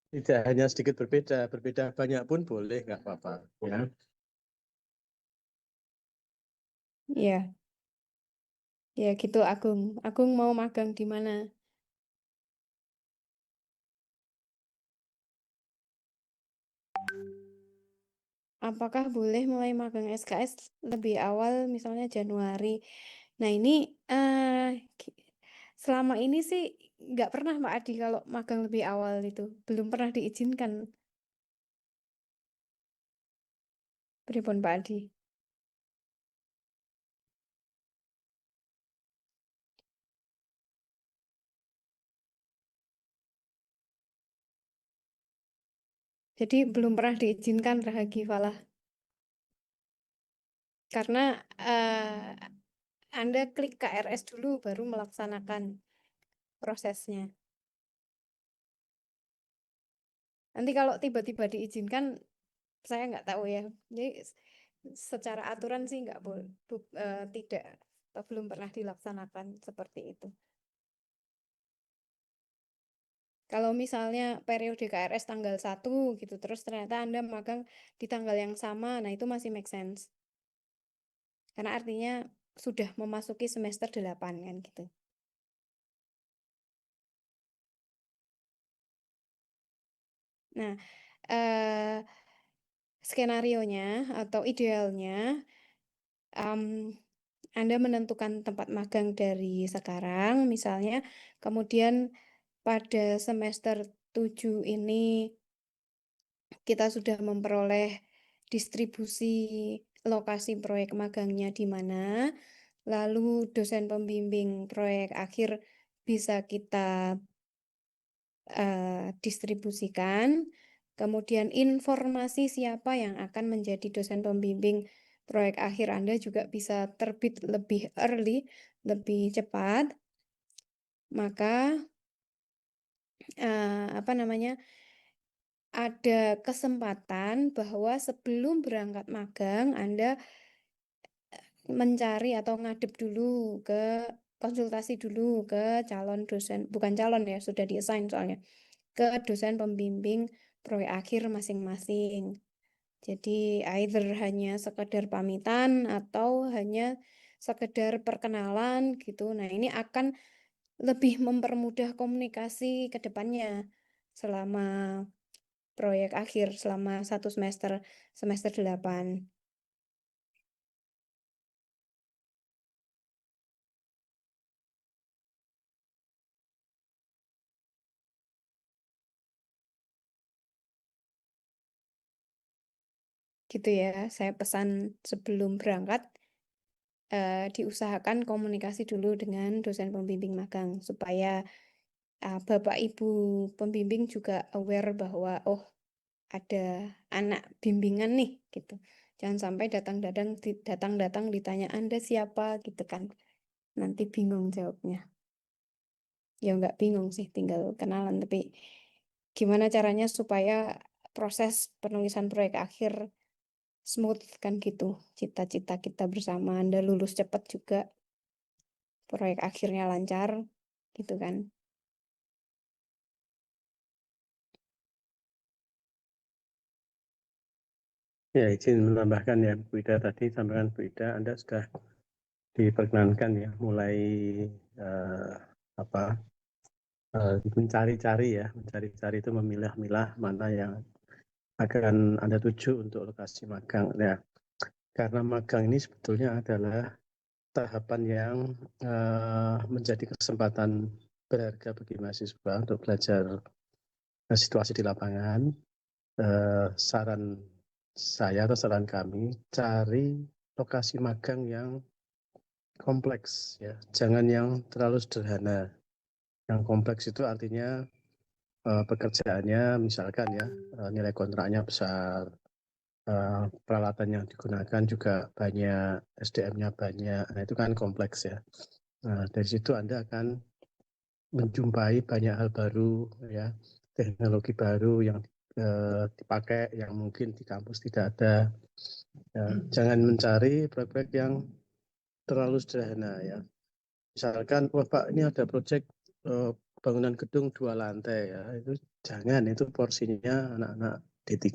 Tidak hanya sedikit berbeda, berbeda banyak pun boleh, nggak apa-apa. Ya. Ya, ya gitu Agung. Agung mau magang di mana? Apakah boleh mulai magang SKS lebih awal, misalnya Januari? Nah, ini selama ini sih nggak pernah Pak Adi kalau magang lebih awal itu. Belum pernah diizinkan. Pripun Pak Adi? Jadi belum pernah diizinkan Rahagi Falah. Karena Anda klik KRS dulu baru melaksanakan prosesnya. Nanti kalau tiba-tiba diizinkan, saya nggak tahu ya. Jadi secara aturan sih nggak boleh, tidak, atau belum pernah dilaksanakan seperti itu. Kalau misalnya periode KRS tanggal 1 gitu, terus ternyata Anda magang di tanggal yang sama, nah itu masih make sense. Karena artinya sudah memasuki semester 8 kan gitu. Nah, skenarionya atau idealnya Anda menentukan tempat magang dari sekarang misalnya, kemudian pada semester 7 ini kita sudah memperoleh distribusi lokasi proyek magangnya di mana, lalu dosen pembimbing proyek akhir bisa kita distribusikan, kemudian informasi siapa yang akan menjadi dosen pembimbing proyek akhir Anda juga bisa terbit lebih early, lebih cepat, maka apa namanya, ada kesempatan bahwa sebelum berangkat magang Anda mencari atau ngadep dulu ke konsultasi dulu ke calon dosen, bukan calon ya, sudah di-assign soalnya, ke dosen pembimbing proyek akhir masing-masing. Jadi either hanya sekedar pamitan atau hanya sekedar perkenalan gitu. Nah, ini akan lebih mempermudah komunikasi ke depannya selama proyek akhir, selama satu semester, semester 8. Gitu ya, saya pesan sebelum berangkat diusahakan komunikasi dulu dengan dosen pembimbing magang supaya Bapak Ibu pembimbing juga aware bahwa oh ada anak bimbingan nih gitu. Jangan sampai datang-datang ditanya Anda siapa gitu kan. Nanti bingung jawabnya. Ya nggak bingung sih, tinggal kenalan. Tapi gimana caranya supaya proses penulisan proyek akhir smooth kan gitu. Cita-cita kita bersama, Anda lulus cepat juga, proyek akhirnya lancar gitu kan. Ya, izin menambahkan ya, Bu Ida tadi sampaikan Bu Ida, Anda sudah diperkenankan ya, mulai mencari-cari itu memilah-milah mana yang akan Anda tuju untuk lokasi magang. Ya, karena magang ini sebetulnya adalah tahapan yang menjadi kesempatan berharga bagi mahasiswa untuk belajar situasi di lapangan. Saran saya atau saran kami, cari lokasi magang yang kompleks, ya, jangan yang terlalu sederhana. Yang kompleks itu artinya pekerjaannya misalkan ya nilai kontraknya besar, peralatan yang digunakan juga banyak, SDM-nya banyak, nah itu kan kompleks ya. Nah, dari situ Anda akan menjumpai banyak hal baru ya, teknologi baru yang dipakai yang mungkin di kampus tidak ada. Ya, jangan mencari proyek yang terlalu sederhana ya. Misalkan, wah Pak ini ada proyek bangunan gedung 2 lantai ya, itu jangan, itu porsinya anak-anak D3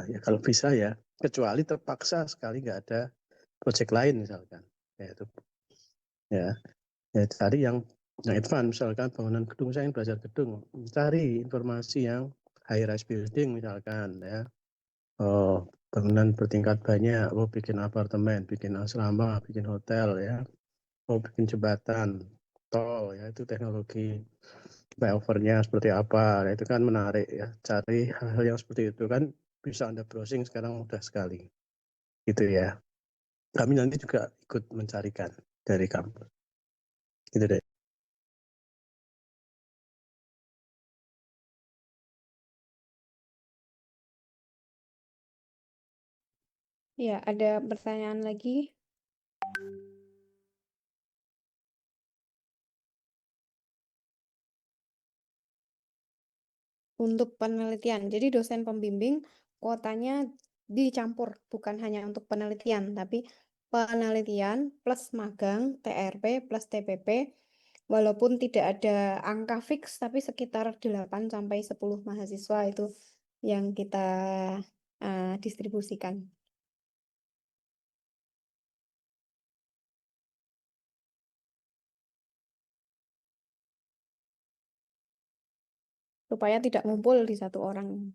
ya, kalau bisa ya, kecuali terpaksa sekali nggak ada proyek lain misalkan ya, itu ya, cari yang advance, misalkan bangunan gedung, saya ingin belajar gedung, cari informasi yang high rise building misalkan ya, bangunan bertingkat banyak, bikin apartemen, bikin asrama, bikin hotel ya, bikin jembatan, tol ya, itu teknologi flyover-nya seperti apa, nah, itu kan menarik ya, cari hal-hal yang seperti itu kan bisa Anda browsing sekarang mudah sekali gitu ya. Kami nanti juga ikut mencarikan dari kampus gitu deh. Ya, ada pertanyaan lagi? Untuk penelitian. Jadi dosen pembimbing kuotanya dicampur, bukan hanya untuk penelitian, tapi penelitian plus magang, TRP plus TPP, walaupun tidak ada angka fix, tapi sekitar 8 sampai 10 mahasiswa itu yang kita distribusikan. Supaya tidak ngumpul di satu orang.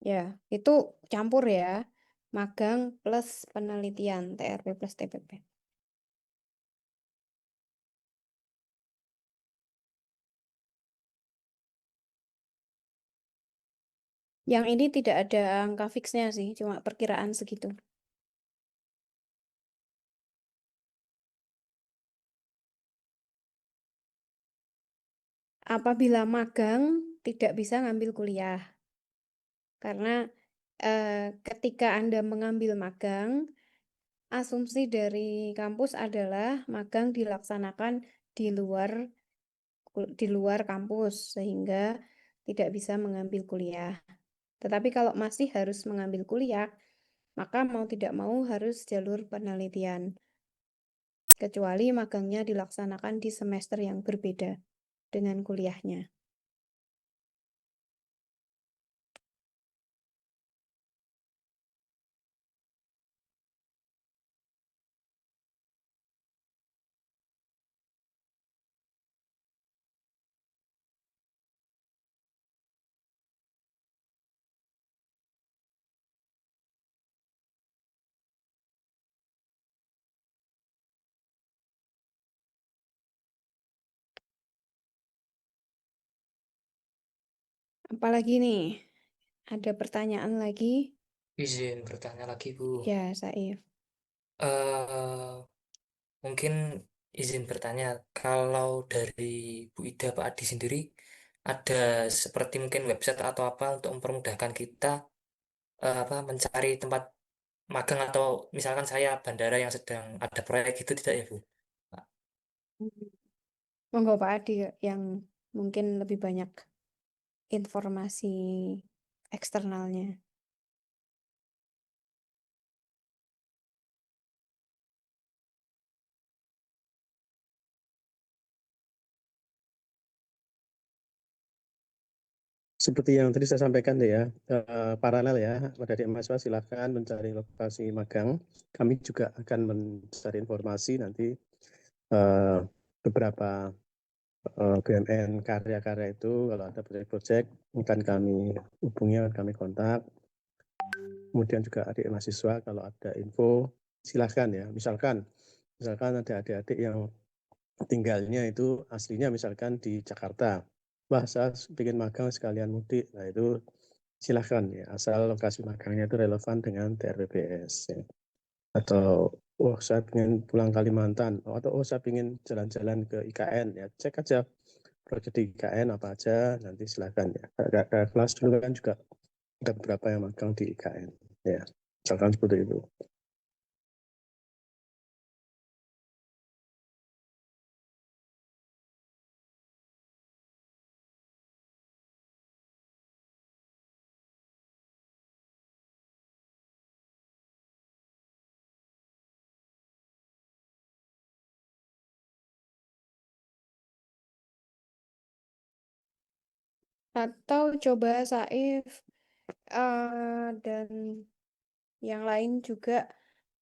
Ya, itu campur ya. Magang plus penelitian, TRP plus TPP. Yang ini tidak ada angka fixnya sih, cuma perkiraan segitu. Apabila magang, tidak bisa ngambil kuliah. Karena ketika Anda mengambil magang, asumsi dari kampus adalah magang dilaksanakan di luar kampus, sehingga tidak bisa mengambil kuliah. Tetapi kalau masih harus mengambil kuliah, maka mau tidak mau harus jalur penelitian. Kecuali magangnya dilaksanakan di semester yang berbeda dengan kuliahnya. Apalagi nih, ada pertanyaan lagi? Izin bertanya lagi, Bu. Ya, Saif. eh Mungkin izin bertanya, kalau dari Bu Ida, Pak Adi sendiri, ada seperti mungkin website atau apa untuk mempermudahkan kita apa mencari tempat magang atau misalkan saya bandara yang sedang ada proyek itu tidak ya, Bu? Pak? Monggo Pak Adi yang mungkin lebih banyak informasi eksternalnya. Seperti yang tadi saya sampaikan deh ya, paralel ya, adik mahasiswa silahkan mencari lokasi magang. Kami juga akan mencari informasi nanti beberapa BUMN karya-karya itu kalau ada proyek-proyek akan kami hubungi, akan kami kontak. Kemudian juga adik mahasiswa kalau ada info silahkan ya. Misalkan ada adik-adik yang tinggalnya itu aslinya misalkan di Jakarta. Wah, saya bikin magang sekalian mudik. Nah, itu silahkan ya, asal lokasi magangnya itu relevan dengan TRPBS. Ya. Atau, oh saya ingin pulang Kalimantan. Atau, oh saya ingin jalan-jalan ke IKN. Ya, cek aja proyek di IKN apa aja, nanti silahkan ya. Kakak kelas dulu kan juga ada beberapa yang magang di IKN. Ya, misalkan seperti itu. Atau coba Saif dan yang lain juga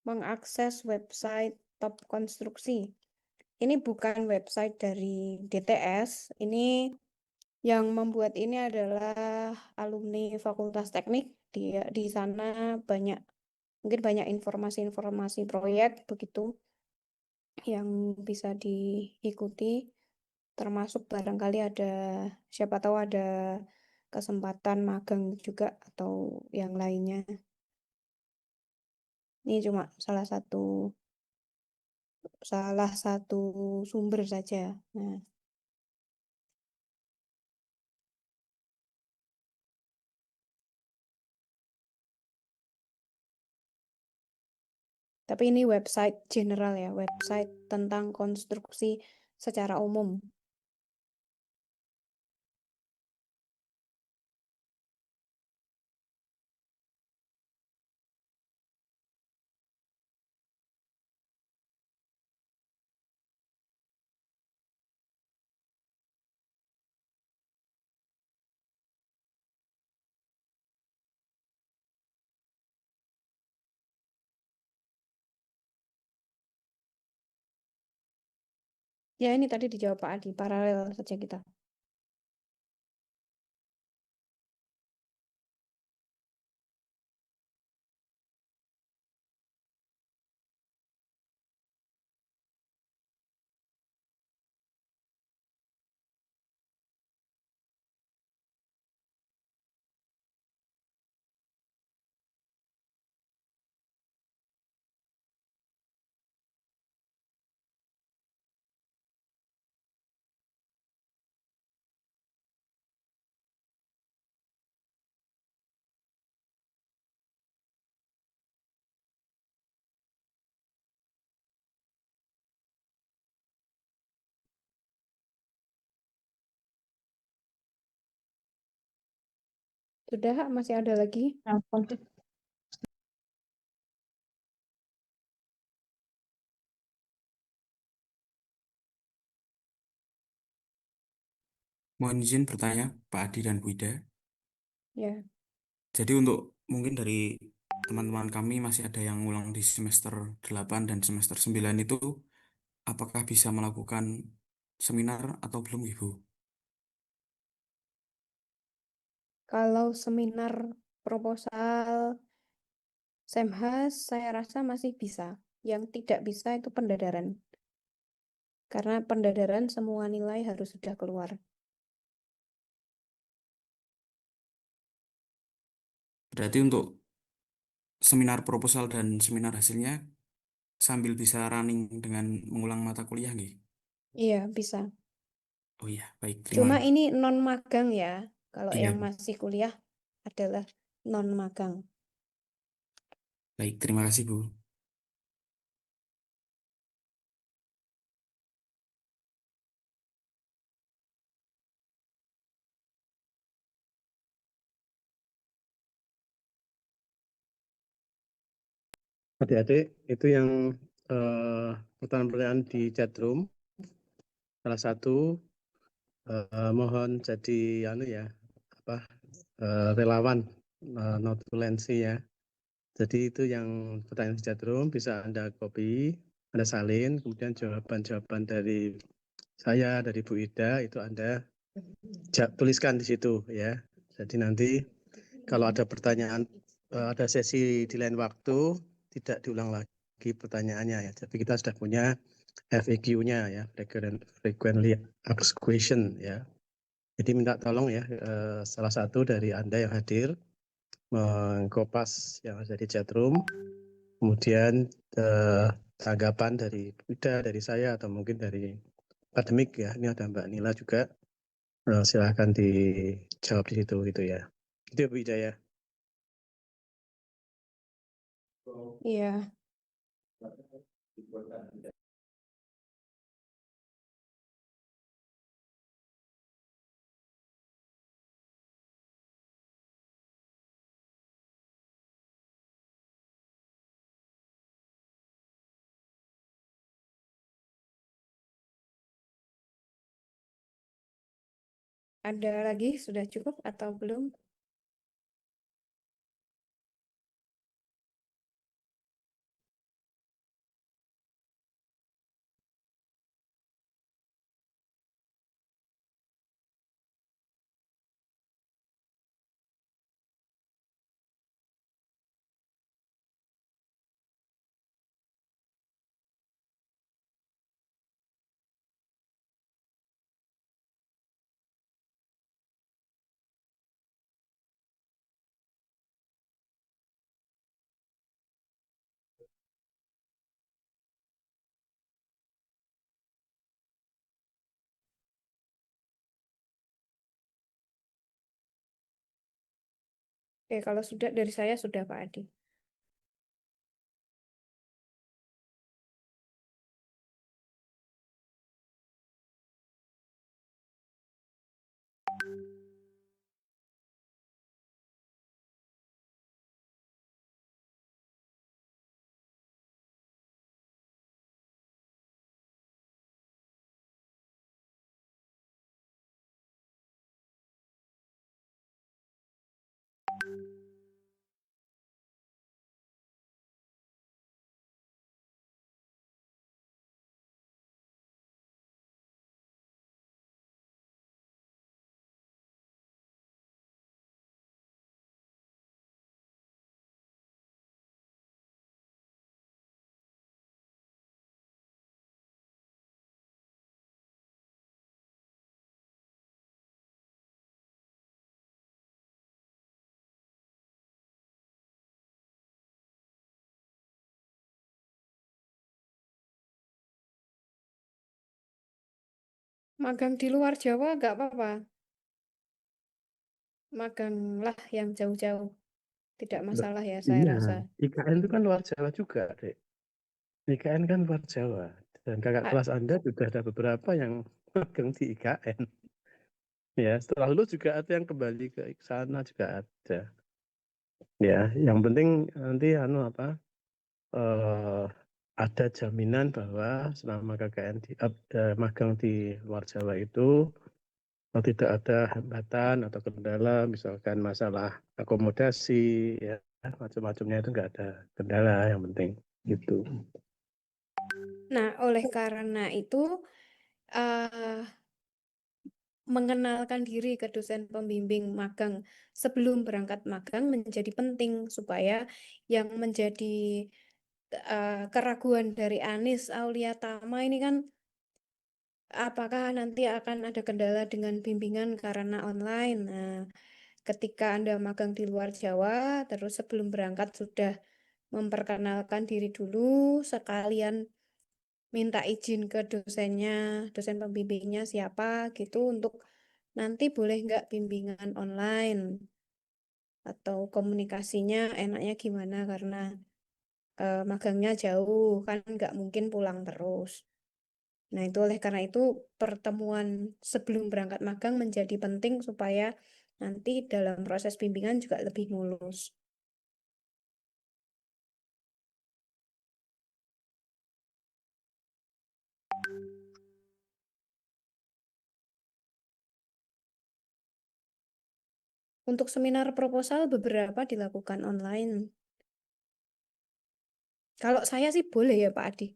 mengakses website Top Konstruksi. Ini bukan website dari DTS, ini yang membuat ini adalah alumni Fakultas Teknik. Di sana mungkin banyak informasi-informasi proyek begitu yang bisa diikuti, termasuk barangkali siapa tahu ada kesempatan magang juga atau yang lainnya. Ini cuma salah satu sumber saja. Nah, tapi ini website general ya, website tentang konstruksi secara umum. Ya ini tadi dijawab Pak Adi, paralel saja kita. Sudah, masih ada lagi? Mohon izin bertanya, Pak Adi dan Bu Ida. Ya. Jadi untuk mungkin dari teman-teman kami masih ada yang ulang di semester 8 dan semester 9 itu, apakah bisa melakukan seminar atau belum, Ibu? Kalau seminar proposal Semhas, saya rasa masih bisa. Yang tidak bisa itu pendadaran. Karena pendadaran semua nilai harus sudah keluar. Berarti untuk seminar proposal dan seminar hasilnya sambil bisa running dengan mengulang mata kuliah, nggih? Iya, bisa. Oh iya, baik, terima Cuma kasih. ini non magang ya. Kalau Iya, yang Bu. masih kuliah adalah non magang. Baik, terima kasih, Bu. Adik-adik, itu yang pertanyaan-pertanyaan di chatroom. Salah satu mohon jadi apa relawan notulensi ya. Jadi itu yang pertanyaan di chatroom bisa Anda copy, Anda salin, kemudian jawaban-jawaban dari saya, dari Bu Ida itu Anda tuliskan di situ ya. Jadi nanti kalau ada pertanyaan, ada sesi di lain waktu, tidak diulang lagi pertanyaannya ya. Tapi kita sudah punya FAQ-nya ya, frequently asked question ya. Jadi minta tolong ya, salah satu dari Anda yang hadir mengkopas yang ada di chatroom, kemudian tanggapan dari Ida, dari saya, atau mungkin dari akademik ya. Ini ada Mbak Nila juga, silahkan dijawab di situ gitu ya. Itu ya Bu Ida ya. Iya. Ada lagi? Sudah cukup atau belum? Kalau sudah dari saya sudah Pak Adi. Magang di luar Jawa nggak apa-apa. Maganglah yang jauh-jauh. Tidak Loh, masalah ya saya iya, rasa. IKN itu kan luar Jawa juga, Dek. IKN kan luar Jawa. Dan kakak Ah, kelas Anda juga ada beberapa yang magang di IKN. Ya, setelah lulus juga ada yang kembali ke sana juga ada. Ya, yang penting nanti eh, ada jaminan bahwa selama KKN magang di luar Jawa itu tidak ada hambatan atau kendala, misalkan masalah akomodasi, ya macam-macamnya itu nggak ada kendala, yang penting gitu. Nah, oleh karena itu eh mengenalkan diri ke dosen pembimbing magang sebelum berangkat magang menjadi penting supaya yang menjadi keraguan dari Anis Aulia Tama ini kan apakah nanti akan ada kendala dengan bimbingan karena online. Nah, ketika Anda magang di luar Jawa, terus sebelum berangkat sudah memperkenalkan diri dulu, sekalian minta izin ke dosennya, dosen pembimbingnya siapa gitu untuk nanti boleh nggak bimbingan online atau komunikasinya enaknya gimana karena magangnya jauh kan nggak mungkin pulang terus. Nah itu oleh karena itu pertemuan sebelum berangkat magang menjadi penting supaya nanti dalam proses bimbingan juga lebih mulus. Untuk seminar proposal beberapa dilakukan online. Kalau saya sih boleh ya Pak Adi,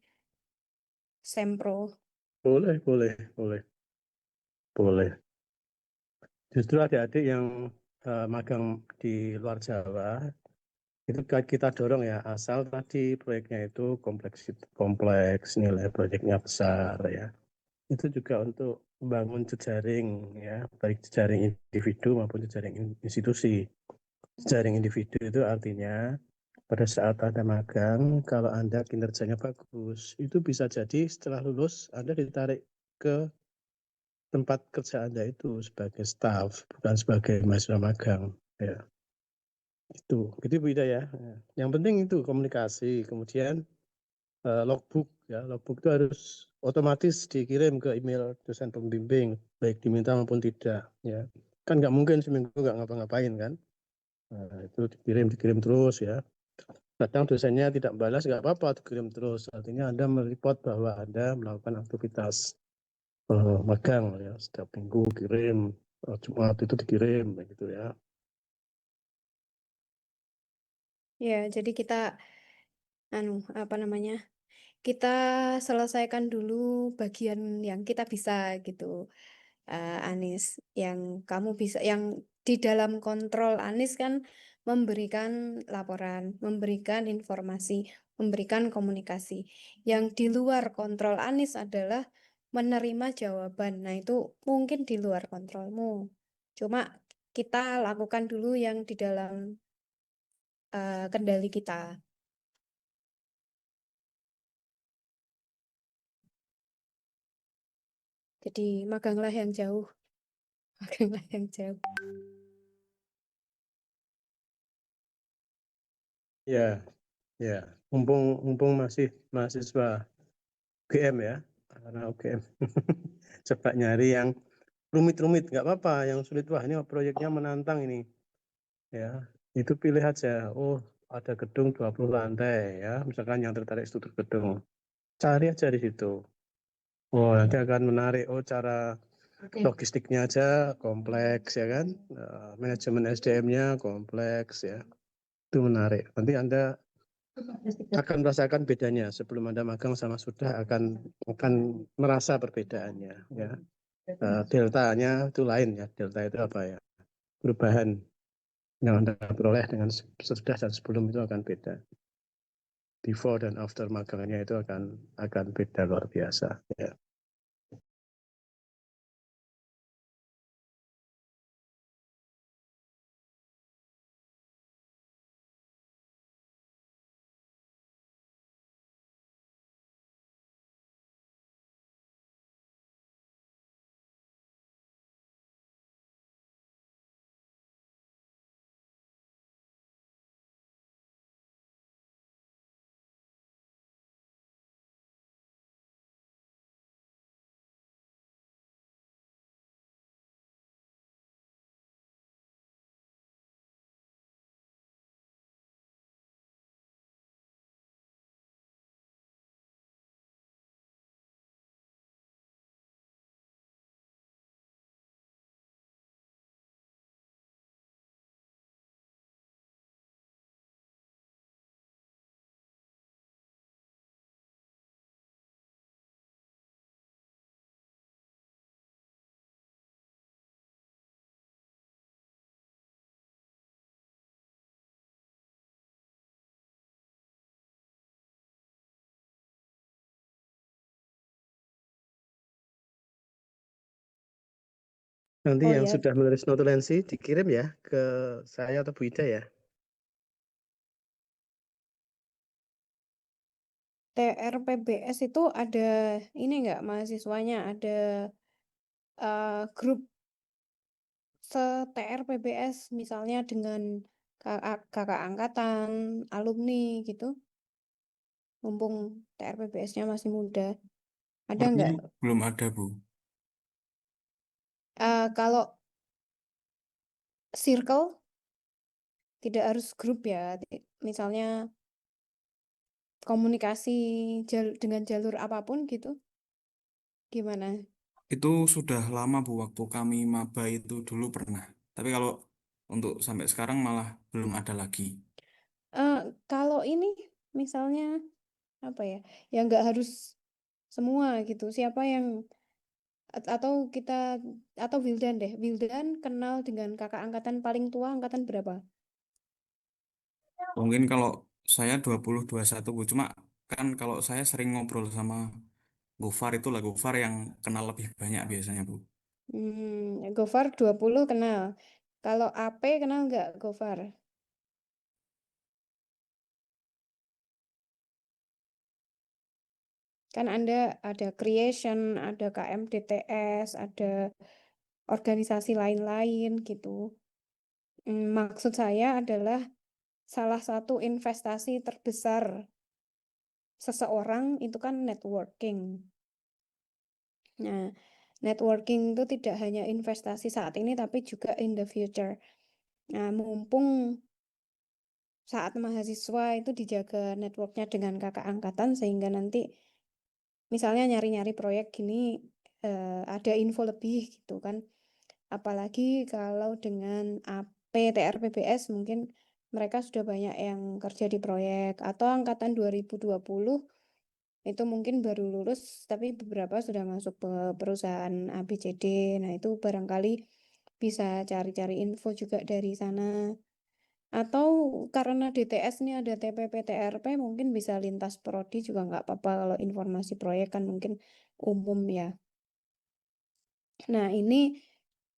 Sempro. Boleh, boleh, boleh, boleh. Justru adik-adik yang magang di luar Jawa itu kita dorong ya, asal tadi proyeknya itu kompleks, nilai proyeknya besar ya. Itu juga untuk membangun jejaring ya, baik jejaring individu maupun jejaring institusi. Jejaring individu itu artinya pada saat Anda magang, kalau Anda kinerjanya bagus, itu bisa jadi setelah lulus Anda ditarik ke tempat kerja Anda itu sebagai staff, bukan sebagai mahasiswa magang. Ya, itu beda ya. Yang penting itu komunikasi, kemudian logbook ya, logbook itu harus otomatis dikirim ke email dosen pembimbing, baik diminta maupun tidak. Ya, kan nggak mungkin seminggu nggak ngapa-ngapain kan. Nah, itu dikirim terus ya. Kadang dosennya tidak balas, nggak apa-apa, dikirim terus. Artinya Anda meliput bahwa Anda melakukan aktivitas magang ya, setiap minggu kirim, Jumat itu dikirim, begitu ya. Ya, jadi kita apa namanya? Kita selesaikan dulu bagian yang kita bisa gitu. Anis, yang kamu bisa, yang di dalam kontrol Anis kan memberikan laporan, memberikan informasi, memberikan komunikasi. Yang di luar kontrol Anis adalah menerima jawaban. Nah, itu mungkin di luar kontrolmu. Cuma kita lakukan dulu yang di dalam kendali kita. Jadi maganglah yang jauh, maganglah yang jauh. Ya, ya. Mumpung masih mahasiswa UGM ya, karena UGM. Coba nyari yang rumit-rumit, nggak apa-apa. Yang sulit, wah ini proyeknya menantang ini. Ya, itu pilih aja. Oh, ada gedung 20 lantai ya, misalkan yang tertarik struktur gedung. Cari aja di situ. Oh, nanti akan menarik. Oh, cara logistiknya aja kompleks ya kan. Manajemen SDM-nya kompleks ya. Itu menarik. Nanti Anda akan merasakan bedanya sebelum Anda magang sama sudah akan merasa perbedaannya ya. Deltanya itu lain ya. Delta itu apa ya? Perubahan yang Anda peroleh dengan sesudah dan sebelum itu akan beda. Before dan after magangnya itu akan beda luar biasa ya. Nanti Oh yang ya, sudah menulis notulensi dikirim ya ke saya atau Bu Ida ya. TRPBS itu ada ini nggak mahasiswanya, ada grup se-TRPBS misalnya dengan kakak angkatan, alumni gitu, mumpung TRPBS-nya masih muda. Ada Sepertinya nggak? belum ada, Bu. Kalau circle tidak harus grup ya, misalnya komunikasi dengan jalur apapun gitu, gimana? Itu sudah lama, Bu, waktu kami maba itu dulu pernah. Tapi kalau untuk sampai sekarang malah belum ada lagi. Eh, Kalau ini misalnya apa ya, ya nggak harus semua gitu. Siapa yang atau kita atau Wildan deh. Wildan kenal dengan kakak angkatan paling tua angkatan berapa? Mungkin kalau saya 2021, Bu. Cuma kan kalau saya sering ngobrol sama Gofar itu lah, Gofar yang kenal lebih banyak biasanya, Bu. Gofar 20 kenal. Kalau AP kenal nggak Gofar? Kan Anda ada Creation, ada KMDTS, ada organisasi lain-lain gitu. Maksud saya adalah salah satu investasi terbesar seseorang itu kan networking. Nah, networking itu tidak hanya investasi saat ini, tapi juga in the future. Nah, mumpung saat mahasiswa itu dijaga networknya dengan kakak angkatan, sehingga nanti misalnya nyari-nyari proyek gini ada info lebih gitu kan. Apalagi kalau dengan AP, TRPBS mungkin mereka sudah banyak yang kerja di proyek atau angkatan 2020 itu mungkin baru lulus tapi beberapa sudah masuk ke perusahaan ABCD. Nah, itu barangkali bisa cari-cari info juga dari sana. Atau karena DTS ini ada TPP TRP mungkin bisa lintas prodi juga nggak apa-apa kalau informasi proyek kan mungkin umum ya. Nah, ini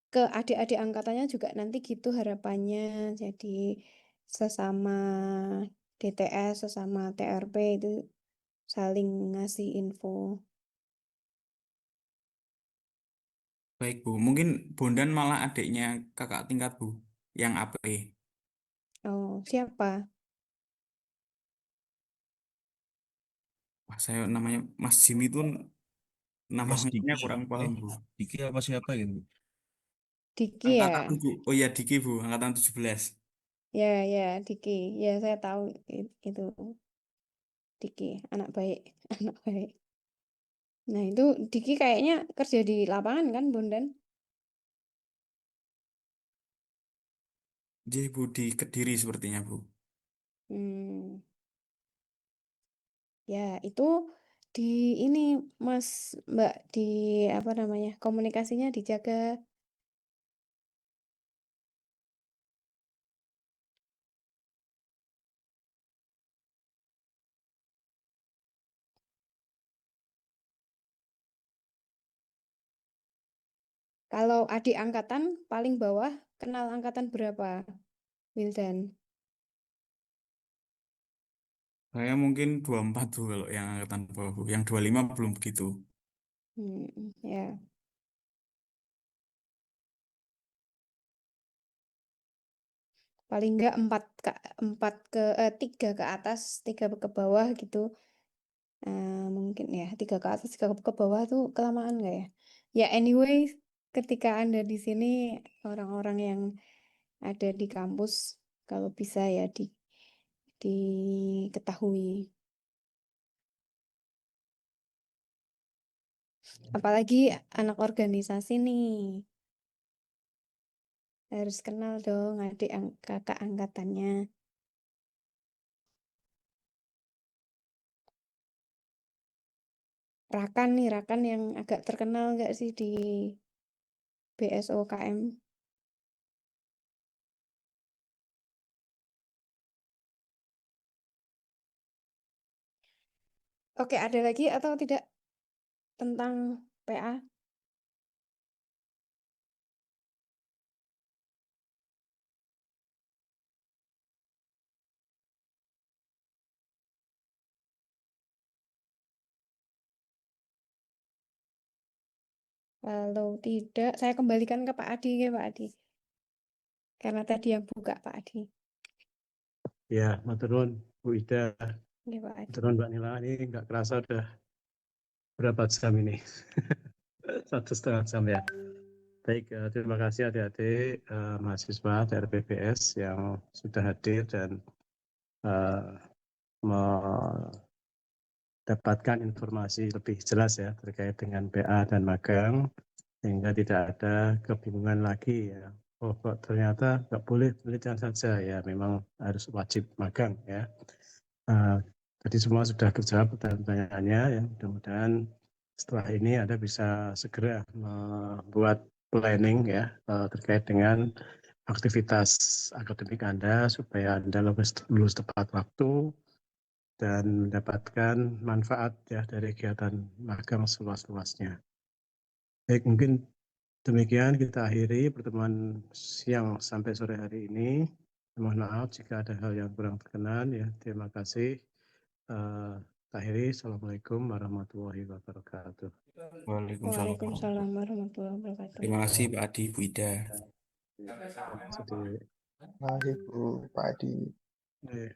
ke adik-adik angkatannya juga nanti gitu harapannya. Jadi sesama DTS, sesama TRP itu saling ngasih info. Baik, Bu. Mungkin Bondan malah adiknya kakak tingkat, Bu. Yang AP. Oh, siapa? Wah, saya namanya Mas Jimmy itu nama Mas lengkapnya Diki, kurang paham, Bu. Diki apa siapa gitu? Diki ya, Angkatan 7. Oh iya, Diki, Bu. Angkatan 17. ya Diki, ya saya tahu itu Diki, anak baik, anak baik. Nah itu Diki kayaknya kerja di lapangan kan, Bondan? Dia, Bu, di Kediri sepertinya, Bu. Hmm, ya itu di ini Mas Mbak di apa namanya komunikasinya dijaga. Kalau adik angkatan paling bawah kenal angkatan berapa, Wildan? Saya mungkin 24, Bu, kalau yang angkatan bawah, Bu. Yang 25 belum begitu. Ya. Paling enggak 3 ke atas, 3 ke bawah gitu. Mungkin ya 3 ke atas, 3 ke bawah tuh kelamaan enggak ya? Ya anyway, ketika Anda di sini orang-orang yang ada di kampus kalau bisa ya diketahui. Apalagi anak organisasi nih. Harus kenal dong kakak angkatannya. Rakan yang agak terkenal nggak sih di BSOKM? Oke, ada lagi atau tidak tentang PA? Kalau tidak, saya kembalikan ke Pak Adi ya Pak Adi. Karena tadi yang buka Pak Adi. Ya, matur nuwun Bu Ida, Ya Pak Adi. matur nuwun Mbak Nila. Ini nggak kerasa udah berapa jam ini? 1,5 jam ya. Baik, terima kasih adik-adik mahasiswa dari PBS yang sudah hadir dan mendapatkan informasi lebih jelas ya terkait dengan PA dan magang, sehingga tidak ada kebingungan lagi ya. Oh, kok ternyata nggak boleh penelitian saja ya, memang harus wajib magang ya. Jadi semua sudah terjawab pertanyaannya ya. Mudah-mudahan setelah ini Anda bisa segera membuat planning ya terkait dengan aktivitas akademik Anda supaya Anda lulus tepat waktu dan mendapatkan manfaat ya dari kegiatan magang seluas-luasnya. Baik, mungkin demikian kita akhiri pertemuan siang sampai sore hari ini. Mohon maaf jika ada hal yang kurang berkenan ya. Terima kasih. Akhiri, Assalamualaikum warahmatullahi wabarakatuh. Waalaikumsalam. Waalaikumsalam warahmatullahi wabarakatuh. Terima kasih, Pak Adi, Bu Ida. Terima kasih. Masih Bu Pak Adi. Baik.